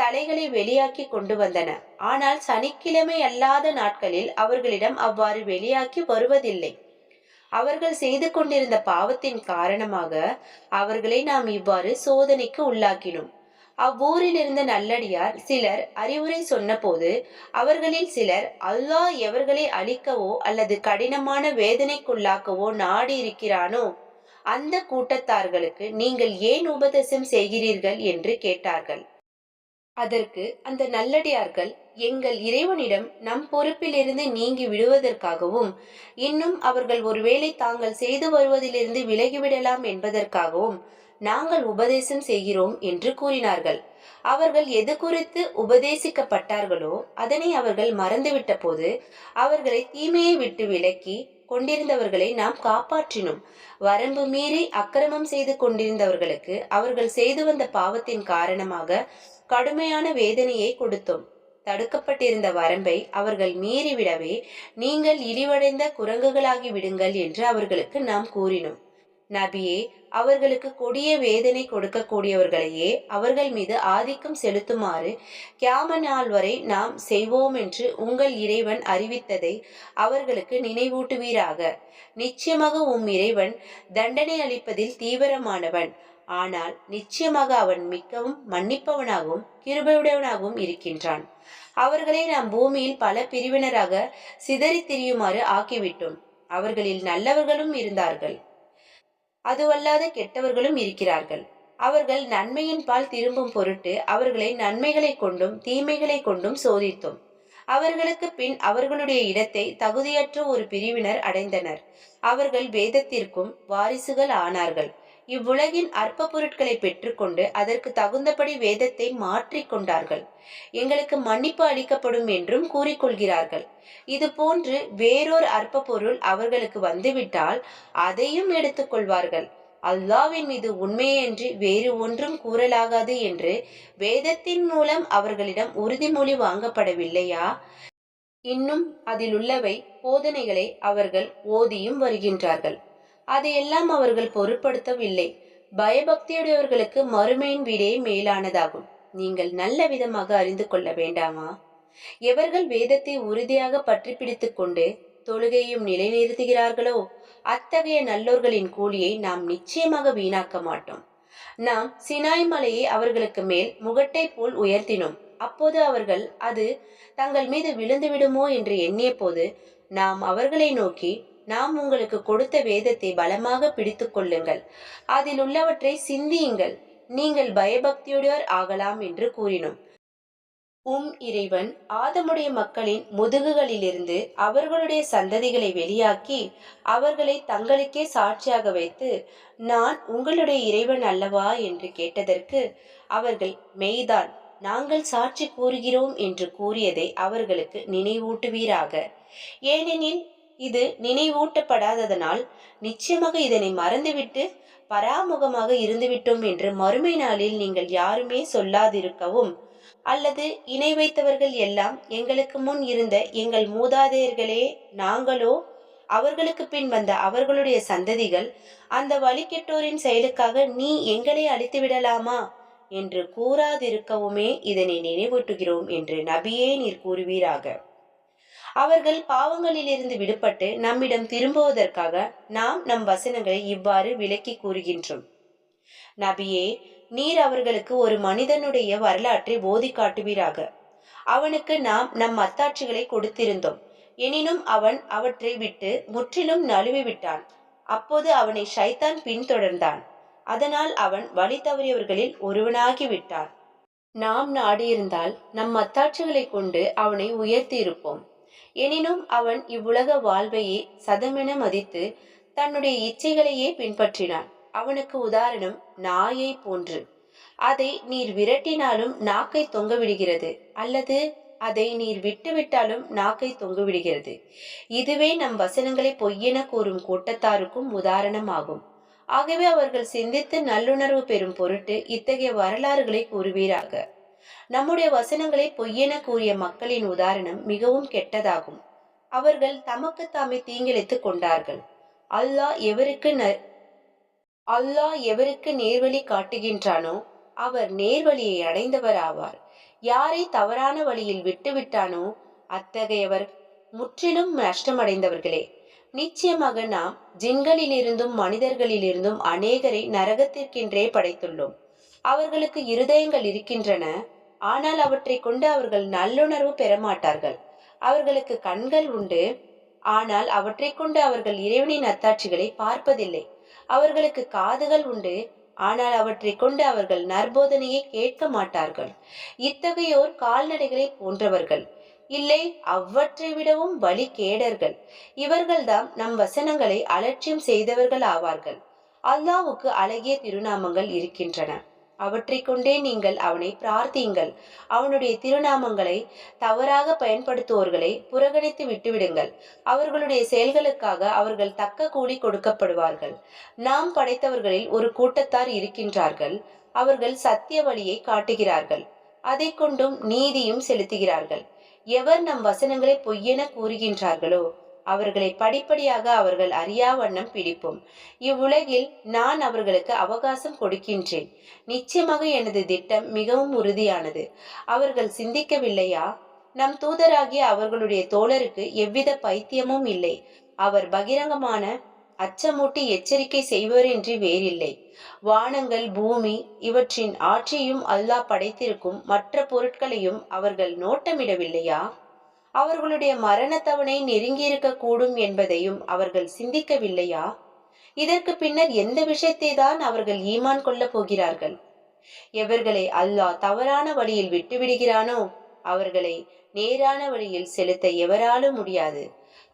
தலைகளை வெளியாக்கி கொண்டு வந்தன. ஆனால் சனிக்கிழமை அல்லாத நாட்களில் அவர்களிடம் அவ்வாறு வெளியாக்கி வருவதில்லை. அவர்கள் செய்து கொண்டிருந்த பாவத்தின் காரணமாக அவர்களை நாம் இவ்வாறு சோதனைக்கு உள்ளாக்கினோம். அவ்வூரில் இருந்த நல்லடியார் சிலர் அறிவுரை சொன்னபோது அவர்களில் சிலர், அல்லாஹ் எவர்களை அழிக்கவோ அல்லது கடினமான வேதனைக்குள்ளாக்கவோ நாடி இருக்கிறானோ அந்த கூட்டத்தார்களுக்கு நீங்கள் ஏன் உபதேசம் செய்கிறீர்கள் என்று கேட்டார்கள். அதற்கு அந்த நல்லடியார்கள், எங்கள் இறைவனிடம் நம் பொறுப்பிலிருந்து நீங்கி விடுவதற்காகவும் இன்னும் அவர்கள் ஒருவேளை தாங்கள் செய்து வருவதிலிருந்து விலகிவிடலாம் என்பதற்காகவும் நாங்கள் உபதேசம் செய்கிறோம் என்று கூறினார்கள். அவர்கள் எது குறித்து உபதேசிக்கப்பட்டார்களோ அதனை அவர்கள் மறந்துவிட்ட போது அவர்களை தீமையை விட்டு விலக்கி கொண்டிருந்தவர்களை நாம் காப்பாற்றினோம். வரம்பு மீறி அக்கிரமம் செய்து கொண்டிருந்தவர்களுக்கு அவர்கள் செய்து வந்த பாவத்தின் காரணமாக கடுமையான வேதனையை கொடுத்தோம். தடுக்கப்பட்டிருந்த வரம்பை அவர்கள் மீறிவிடவே நீங்கள் இழிவடைந்த குரங்குகளாகி விடுங்கள் என்று அவர்களுக்கு நாம் கூறினோம். நபியே, அவர்களுக்கு கொடிய வேதனை கொடுக்கக்கூடியவர்களையே அவர்கள் மீது ஆதிக்கம் செலுத்துமாறு கியாம நாள் வரை நாம் செய்வோம் என்று உங்கள் இறைவன் அறிவித்ததை அவர்களுக்கு நினைவூட்டுவீராக. நிச்சயமாக இறைவன் தண்டனை அளிப்பதில் தீவிரமானவன். ஆனால் நிச்சயமாக அவன் மிகவும் மன்னிப்பவனாகவும் கிருபையுடையவனாகவும் இருக்கின்றான். அவர்களை நாம் பூமியில் பல பிரிவினராக சிதறி திரியுமாறு ஆக்கிவிட்டோம். அவர்களில் நல்லவர்களும் இருந்தார்கள், அதுவல்லாத கெட்டவர்களும் இருக்கிறார்கள். அவர்கள் நன்மையின் பால் திரும்பும் பொருட்டு அவர்களை நன்மைகளை கொண்டும் தீமைகளை கொண்டும் சோதித்தோம். அவர்களுக்கு பின் அவர்களுடைய இடத்தை தகுதியற்ற ஒரு பிரிவினர் அடைந்தனர். அவர்கள் வேதத்திற்கும் வாரிசுகள் ஆனார்கள். இவ்வுலகின் அற்ப பொருட்களை பெற்றுக்கொண்டு அதற்கு தகுந்தபடி வேதத்தை மாற்றிக் கொண்டார்கள். எங்களுக்கு மன்னிப்பு அளிக்கப்படும் என்றும் கூறிக்கொள்கிறார்கள். இது போன்று வேறொரு அற்ப பொருள் அவர்களுக்கு வந்துவிட்டால் அதையும் எடுத்துக்கொள்வார்கள். அல்லாஹ்வின் மீது உண்மையன்றி வேறு ஒன்றும் கூறலாகாது என்று வேதத்தின் மூலம் அவர்களிடம் உறுதிமொழி வாங்கப்படவில்லையா? இன்னும் அதில் உள்ளவை போதனைகளை அவர்கள் ஓதியும் வருகின்றார்கள். அதையெல்லாம் அவர்கள் பொருட்படுத்தவில்லை. பயபக்தியுடையவர்களுக்கு மறுமையின் வீடே மேலானதாகும். நீங்கள் நல்ல விதமாக அறிந்து கொள்ள வேண்டாமா? எவர்கள் வேதத்தை உறுதியாக பற்றி பிடித்துக் கொண்டு தொழுகையும் நிலைநிறுத்துகிறார்களோ அத்தகைய நல்லோர்களின் கூலியை நாம் நிச்சயமாக வீணாக்க மாட்டோம். நாம் சினாய் மலையை அவர்களுக்கு மேல் முகட்டை போல் உயர்த்தினோம். அப்போது அவர்கள் அது தங்கள் மீது விழுந்து விடுமோ என்று எண்ணிய போது நாம் அவர்களை நோக்கி, நாம் உங்களுக்கு கொடுத்த வேதத்தை பலமாக பிடித்து கொள்ளுங்கள், அதில் உள்ளவற்றை சிந்தியுங்கள், நீங்கள் பயபக்தியுடையோர் ஆகலாம் என்று கூறினோம். இறைவன் ஆதமுடைய மக்களின் முதுகுகளிலிருந்து அவர்களுடைய சந்ததிகளை வெளியாக்கி அவர்களை தங்களுக்கே சாட்சியாக வைத்து, நான் உங்களுடைய இறைவன் அல்லவா என்று கேட்டதற்கு அவர்கள், மெய்தான், நாங்கள் சாட்சி கூறுகிறோம் என்று கூறியதை அவர்களுக்கு நினைவூட்டுவீராக. ஏனெனில் இது நினைவூட்டப்படாததனால் நிச்சயமாக இதனை மறந்துவிட்டு பராமுகமாக இருந்துவிட்டோம் என்று மறுமை நாளில் நீங்கள் யாருமே சொல்லாதிருக்கவும், அல்லது இணை வைத்தவர்கள் எல்லாம் எங்களுக்கு முன் இருந்த எங்கள் மூதாதையர்களே, நாங்களோ அவர்களுக்கு பின் வந்த அவர்களுடைய சந்ததிகள் அந்த வழிகெட்டோரின் செயலுக்காக நீ எங்களை அழித்து விடலாமா என்று கூறாதிருக்கவுமே இதனை நினைவூட்டுகிறோம் என்று நபியே நீர் கூறுவீராக. அவர்கள் பாவங்களிலிருந்து விடுபட்டு நம்மிடம் திரும்புவதற்காக நாம் நம் வசனங்களை இவ்வாறு விளக்கி கூறுகின்றோம். நபியே, நீர் அவர்களுக்கு ஒரு மனிதனுடைய வரலாற்றை போதி காட்டுவீராக. அவனுக்கு நாம் நம் அத்தாட்சிகளை கொடுத்திருந்தோம். எனினும் அவன் அவற்றை விட்டு முற்றிலும் நழுவி விட்டான். அப்போது அவனை ஷைத்தான் பின்தொடர்ந்தான். அதனால் அவன் வழி தவறியவர்களில் ஒருவனாகி விட்டான். நாம் நாடியிருந்தால் நம் அத்தாட்சிகளை கொண்டு அவனை உயர்த்தி இருப்போம். எனினும் அவன் இவ்வுலக வாழ்வையே சதமென மதித்து தன்னுடைய இச்சைகளையே பின்பற்றினான். அவனுக்கு உதாரணம் நாயை போன்று. அதை நீர் விரட்டினாலும் நாக்கை தொங்கவிடுகிறது, அல்லது அதை நீர் விட்டுவிட்டாலும் நாக்கை தொங்கவிடுகிறது. இதுவே நம் வசனங்களை பொய்யென கூறும் கூட்டத்தாருக்கும் உதாரணமாகும். ஆகவே அவர்கள் சிந்தித்து நல்லுணர்வு பெறும் பொருட்டு இத்தகைய வரலாறுகளை கூறுவீராக. நம்முடைய வசனங்களை பொய்யென கூறிய மக்களின் உதாரணம் மிகவும் கெட்டதாகும். அவர்கள் தமக்கு தாமே தீங்கிழைத்துக் கொண்டார்கள். அல்லாஹ் எவருக்கு நேர்வழி காட்டுகின்றானோ அவர் நேர்வழியை அடைந்தவர் ஆவார். யாரை தவறான வழியில் விட்டுவிட்டானோ அத்தகையவர் முற்றிலும் நஷ்டமடைந்தவர்களே. நிச்சயமாக நாம் ஜின்களிலிருந்தும் மனிதர்களிலிருந்தும் அநேகரை நரகத்திற்கென்றே படைத்துள்ளோம். அவர்களுக்கு இருதயங்கள் இருக்கின்றன, ஆனால் அவற்றை கொண்டு அவர்கள் நல்லுணர்வு பெறமாட்டார்கள். அவர்களுக்கு கண்கள் உண்டு, ஆனால் அவற்றை கொண்டு அவர்கள் இறைவனின் அத்தாட்சிகளை பார்ப்பதில்லை. அவர்களுக்கு காதுகள் உண்டு, ஆனால் அவற்றை கொண்டு அவர்கள் நற்போதனையை கேட்க மாட்டார்கள். இத்தகையோர் கால்நடைகளை போன்றவர்கள், இல்லை அவற்றை விடவும் வழி கேடர்கள். இவர்கள்தாம் நம் வசனங்களை அலட்சியம் செய்தவர்கள் ஆவார்கள். அல்லாஹ்வுக்கு அழகிய திருநாமங்கள் இருக்கின்றன, அவற்றை கொண்டே நீங்கள் அவனை பிரார்த்தியுங்கள். அவனுடைய திருநாமங்களை தவறாக பயன்படுத்துவோர்களை புறக்கணித்து விட்டுவிடுங்கள். அவர்களுடைய செயல்களுக்காக அவர்கள் தக்க கூலி கொடுக்கப்படுவார்கள். நாம் படைத்தவர்களில் ஒரு கூட்டத்தார் இருக்கின்றார்கள், அவர்கள் சத்திய வழியை காட்டுகிறார்கள், அதை கொண்டும் நீதியும் செலுத்துகிறார்கள். எவர் நம் வசனங்களை பொய்யென கூறுகின்றார்களோ அவர்களை படிப்படியாக அவர்கள் அறியா வண்ணம் பிடிப்போம். இவ்வுலகில் நான் அவர்களுக்கு அவகாசம் கொடுக்கின்றேன். நிச்சயமாக எனது திட்டம் மிகவும் உறுதியானது. அவர்கள் சிந்திக்கவில்லையா? நம் தூதராகிய அவர்களுடைய தோழருக்கு எவ்வித பைத்தியமும் இல்லை. அவர் பகிரங்கமான அச்சமூட்டி எச்சரிக்கை செய்வரின்றி வேறில்லை. வானங்கள் பூமி இவற்றின் ஆட்சியும் அல்லாஹ் படைத்திருக்கும் மற்ற பொருட்களையும் அவர்கள் நோட்டமிடவில்லையா? அவர்களுடைய மரணத்தவணை நெருங்கியிருக்க கூடும் என்பதையும் அவர்கள் சிந்திக்கவில்லையா? இதற்கு பின்னர் எந்த விஷயத்தை தான் அவர்கள் ஈமான் கொள்ளப் போகிறார்கள்? எவர்களை அல்லாஹ் தவறான வழியில் விட்டுவிடுகிறானோ அவர்களை நேரான வழியில் செலுத்த எவராலும் முடியாது.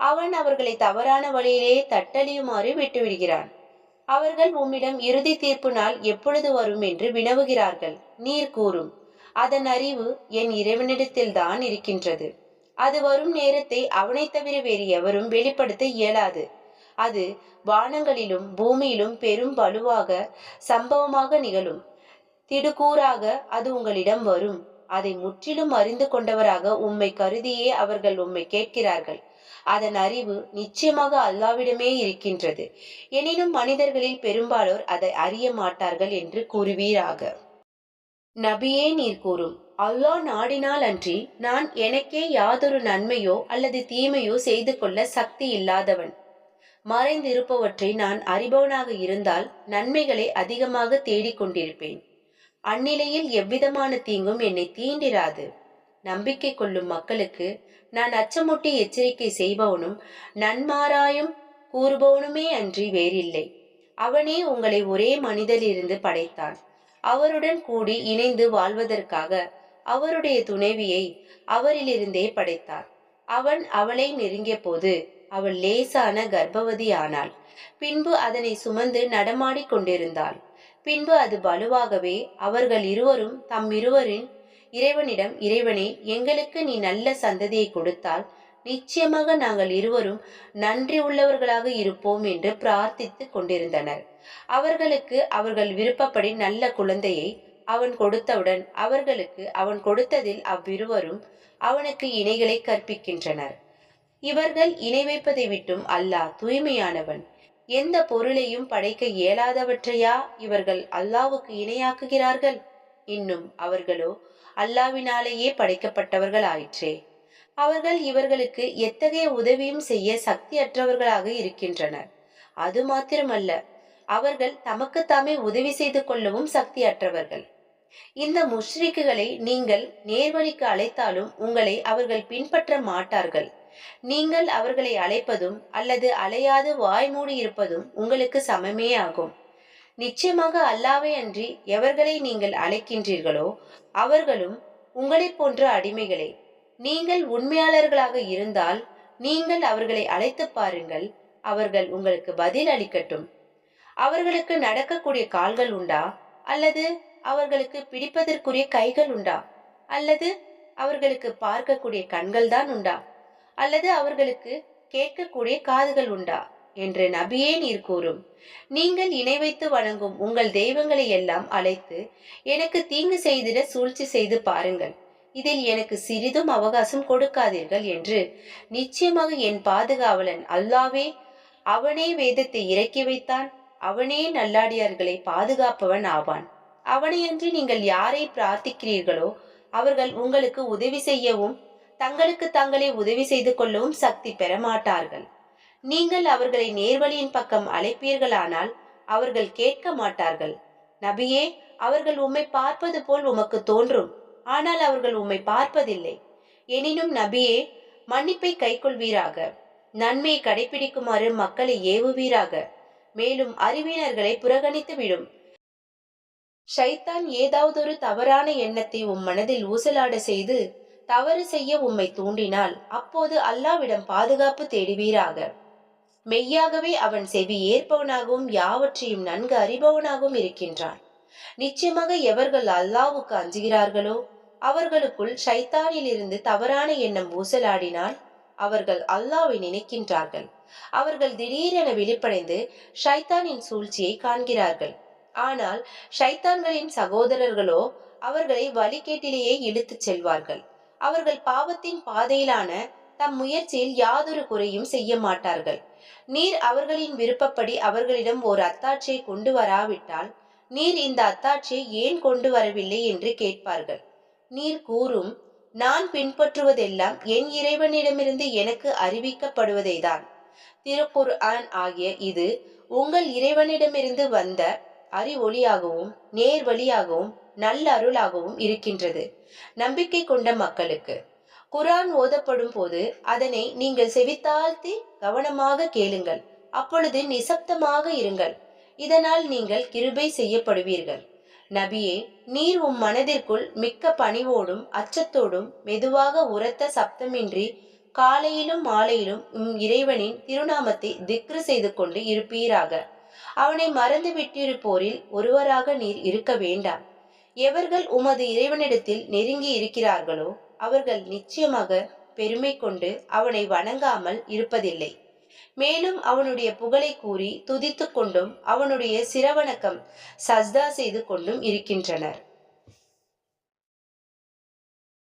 அவன் அவர்களை தவறான வழியிலே தட்டழியுமாறு விட்டுவிடுகிறான். அவர்கள் உம்மிடம் இறுதி தீர்ப்பு நாள் எப்பொழுது வரும் என்று வினவுகிறார்கள். நீர் கூறும், அதன் அறிவு என் இறைவனிடத்தில் தான் இருக்கின்றது. அது வரும் நேரத்தை அவனை தவிர வேறு எவரும் வெளிப்படுத்த இயலாது. அது வானங்களிலும் பூமியிலும் பெரும் வலுவாக சம்பவமாக நிகழும். திடுக்கூறாக அது உங்களிடம் வரும். அதை முற்றிலும் அறிந்து கொண்டவராக உம்மை கருதியே அவர்கள் உம்மை கேட்கிறார்கள். அதன் அறிவு நிச்சயமாக அல்லாவிடமே இருக்கின்றது. எனினும் மனிதர்களில் பெரும்பாலோர் அதை அறிய மாட்டார்கள் என்று கூறுவீராக. நபியே, நீர் கூறும், அல்லாஹ் நாடினால் அன்றி நான் எனக்கே யாதொரு நன்மையோ அல்லது தீமையோ செய்து கொள்ள சக்தி இல்லாதவன். மறைந்திருப்பவற்றை நான் அறிபவனாக இருந்தால் நன்மைகளை அதிகமாக தேடிக்கொண்டிருப்பேன். அந்நிலையில் எவ்விதமான தீங்கும் என்னை தீண்டிராது. நம்பிக்கை கொள்ளும் மக்களுக்கு நான் அச்சமூட்டி எச்சரிக்கை செய்பவனும் நன்மாராயம் கூறுபவனுமே அன்றி வேறில்லை. அவனே உங்களை ஒரே மனிதரிலிருந்து படைத்தான். அவருடன் கூடி இணைந்து வாழ்வதற்காக அவருடைய துணைவியை அவரிலிருந்தே படைத்தார். அவன் அவளை நெருங்கிய போது அவள் லேசான கர்ப்பவதி ஆனாள். பின்பு அதனை சுமந்து நடமாடி கொண்டிருந்தாள். பின்பு அது வலுவாகவே அவர்கள் இருவரும் தம்மிருவரின் இறைவனிடம், இறைவனே, எங்களுக்கு நீ நல்ல சந்ததியை கொடுத்தால் நிச்சயமாக நாங்கள் இருவரும் நன்றி உள்ளவர்களாக இருப்போம் என்று பிரார்த்தித்து கொண்டிருந்தனர். அவர்களுக்கு அவர்கள் விருப்பப்படி நல்ல குழந்தையை அவன் கொடுத்தவுடன் அவர்களுக்கு அவன் கொடுத்ததில் அவ்விருவரும் அவனுக்கு இணைகளை கற்பிக்கின்றனர். இவர்கள் இணை வைப்பதை விட்டும் அல்லாஹ் தூய்மையானவன். எந்த பொருளையும் படைக்க இயலாதவற்றையா இவர்கள் அல்லாஹ்வுக்கு இணையாக்குகிறார்கள்? இன்னும் அவர்களோ அல்லாஹ்வினாலேயே படைக்கப்பட்டவர்கள் ஆயிற்றே. அவர்கள் இவர்களுக்கு எத்தகைய உதவியும் செய்ய சக்தியற்றவர்களாக இருக்கின்றனர். அது மாத்திரமல்ல, அவர்கள் தமக்குத்தாமே உதவி செய்து கொள்ளவும் சக்தியற்றவர்கள். இந்த முஷ்ரிக்குகளை நீங்கள் நேர்வழிக்கு அழைத்தாலும் உங்களை அவர்கள் பின்பற்ற மாட்டார்கள். நீங்கள் அவர்களை அழைப்பதும் அல்லது அலையாது வாய் மூடி இருப்பதும் உங்களுக்கு சமமே ஆகும். நிச்சயமாக அல்லாஹ்வை அன்றி எவர்களை நீங்கள் அழைக்கின்றீர்களோ அவர்களும் உங்களைப் போன்ற அடிமைகளே. நீங்கள் உண்மையாளர்களாக இருந்தால் நீங்கள் அவர்களை அழைத்து பாருங்கள், அவர்கள் உங்களுக்கு பதில் அளிக்கட்டும். அவர்களுக்கு நடக்கக்கூடிய கால்கள் உண்டா? அல்லது அவர்களுக்கு பிடிப்பதற்குரிய கைகள் உண்டா? அல்லது அவர்களுக்கு பார்க்கக்கூடிய கண்கள் தான் உண்டா? அல்லது அவர்களுக்கு கேட்கக்கூடிய காதுகள் உண்டா என்று நபியே நீர் கூறும். நீங்கள் இணை வைத்து வணங்கும் உங்கள் தெய்வங்களை எல்லாம் அழைத்து எனக்கு தீங்கு செய்திட சூழ்ச்சி செய்து பாருங்கள். இதில் எனக்கு சிறிதும் அவகாசம் கொடுக்காதீர்கள் என்று நிச்சயமாக என் பாதுகாவலன் அல்லாவே, அவனே வேதத்தை இறக்கி வைத்தான், அவனே நல்லாடியார்களை பாதுகாப்பவன் ஆவான். அவனையன்றி நீங்கள் யாரை பிரார்த்திக்கிறீர்களோ அவர்கள் உங்களுக்கு உதவி செய்யவும் தங்களுக்கு தாங்களே உதவி செய்து கொள்ளவும் சக்தி பெற மாட்டார்கள். நீங்கள் அவர்களை நேர்வழியின் பக்கம் அழைப்பீர்களானால் அவர்கள் கேட்க மாட்டார்கள். நபியே, அவர்கள் உம்மை பார்ப்பது போல் உமக்கு தோன்றும், ஆனால் அவர்கள் உம்மை பார்ப்பதில்லை. எனினும் நபியே, மன்னிப்பை கைக்கொள்வீராக, நன்மையை கடைபிடிக்குமாறு மக்களை ஏவுவீராக. மேலும் அறிவினர்களை புறக்கணித்து விடும். ஷைத்தான் ஏதாவதொரு தவறான எண்ணத்தை மனதில் ஊசலாட செய்து தவறு செய்ய உம்மை தூண்டினால் அப்போது அல்லாவிடம் பாதுகாப்பு தேடுவீராக. மெய்யாகவே அவன் செவி ஏற்பவனாகவும் யாவற்றையும் நன்கு அறிபவனாகவும் இருக்கின்றான். நிச்சயமாக எவர்கள் அல்லாவுக்கு அஞ்சுகிறார்களோ அவர்களுக்குள் ஷைத்தானிலிருந்து தவறான எண்ணம் ஊசலாடினால் அவர்கள் அல்லாவை நினைக்கின்றார்கள். அவர்கள் திடீரென விழிப்படைந்து ஷைத்தானின் சூழ்ச்சியை காண்கிறார்கள். ஆனால் ஷைத்தான்களின் சகோதரர்களோ அவர்களை வழிகேட்டிலேயே இழுத்துச் செல்வார்கள். அவர்கள் பாவத்தின் பாதையிலான தம் முயற்சியில் யாதொரு குறையும் செய்ய மாட்டார்கள். நீர் அவர்களின் விருப்பப்படி அவர்களிடம் ஒரு அத்தாட்சியை கொண்டு வராவிட்டால் நீர் இந்த அத்தாட்சியை ஏன் கொண்டு வரவில்லை என்று கேட்பார்கள். நீர் கூறும், நான் பின்பற்றுவதெல்லாம் என் இறைவனிடமிருந்து எனக்கு அறிவிக்கப்படுவதைதான். திருக்குர்ஆன் ஆகிய இது உங்கள் இறைவனிடமிருந்து வந்த அறிவொளியாகவும் நேர்வழியாகவும் நல்ல அருளாகவும் இருக்கின்றது நம்பிக்கை கொண்ட மக்களுக்கு. குர்ஆன் ஓதப்படும் போது அதனை நீங்கள் செவித்தாழ்த்தி கவனமாக கேளுங்கள். அப்பொழுது நிசப்தமாக இருங்கள். இதனால் நீங்கள் கிருபை செய்யப்படுவீர்கள். நபியே, நீர் மனதிற்குள் மிக்க பணிவோடும் அச்சத்தோடும் மெதுவாக உரத்த சப்தமின்றி காலையிலும் மாலையிலும் இறைவனின் திருநாமத்தை திக்ரு செய்து கொண்டு இருப்பீராக. அவனை மறந்து விட்டிருப்போரில் ஒருவராக நீர் இருக்க வேண்டாம். எவர்கள் உமது இறைவனிடத்தில் நெருங்கி இருக்கிறார்களோ அவர்கள் நிச்சயமாக பெருமை கொண்டு அவனை வணங்காமல் இருப்பதில்லை. மேலும் அவனுடைய புகழை கூறி துதித்து கொண்டும் அவனுடைய சிரவணக்கம் சஜ்தா செய்து கொண்டும் இருக்கின்றனர்.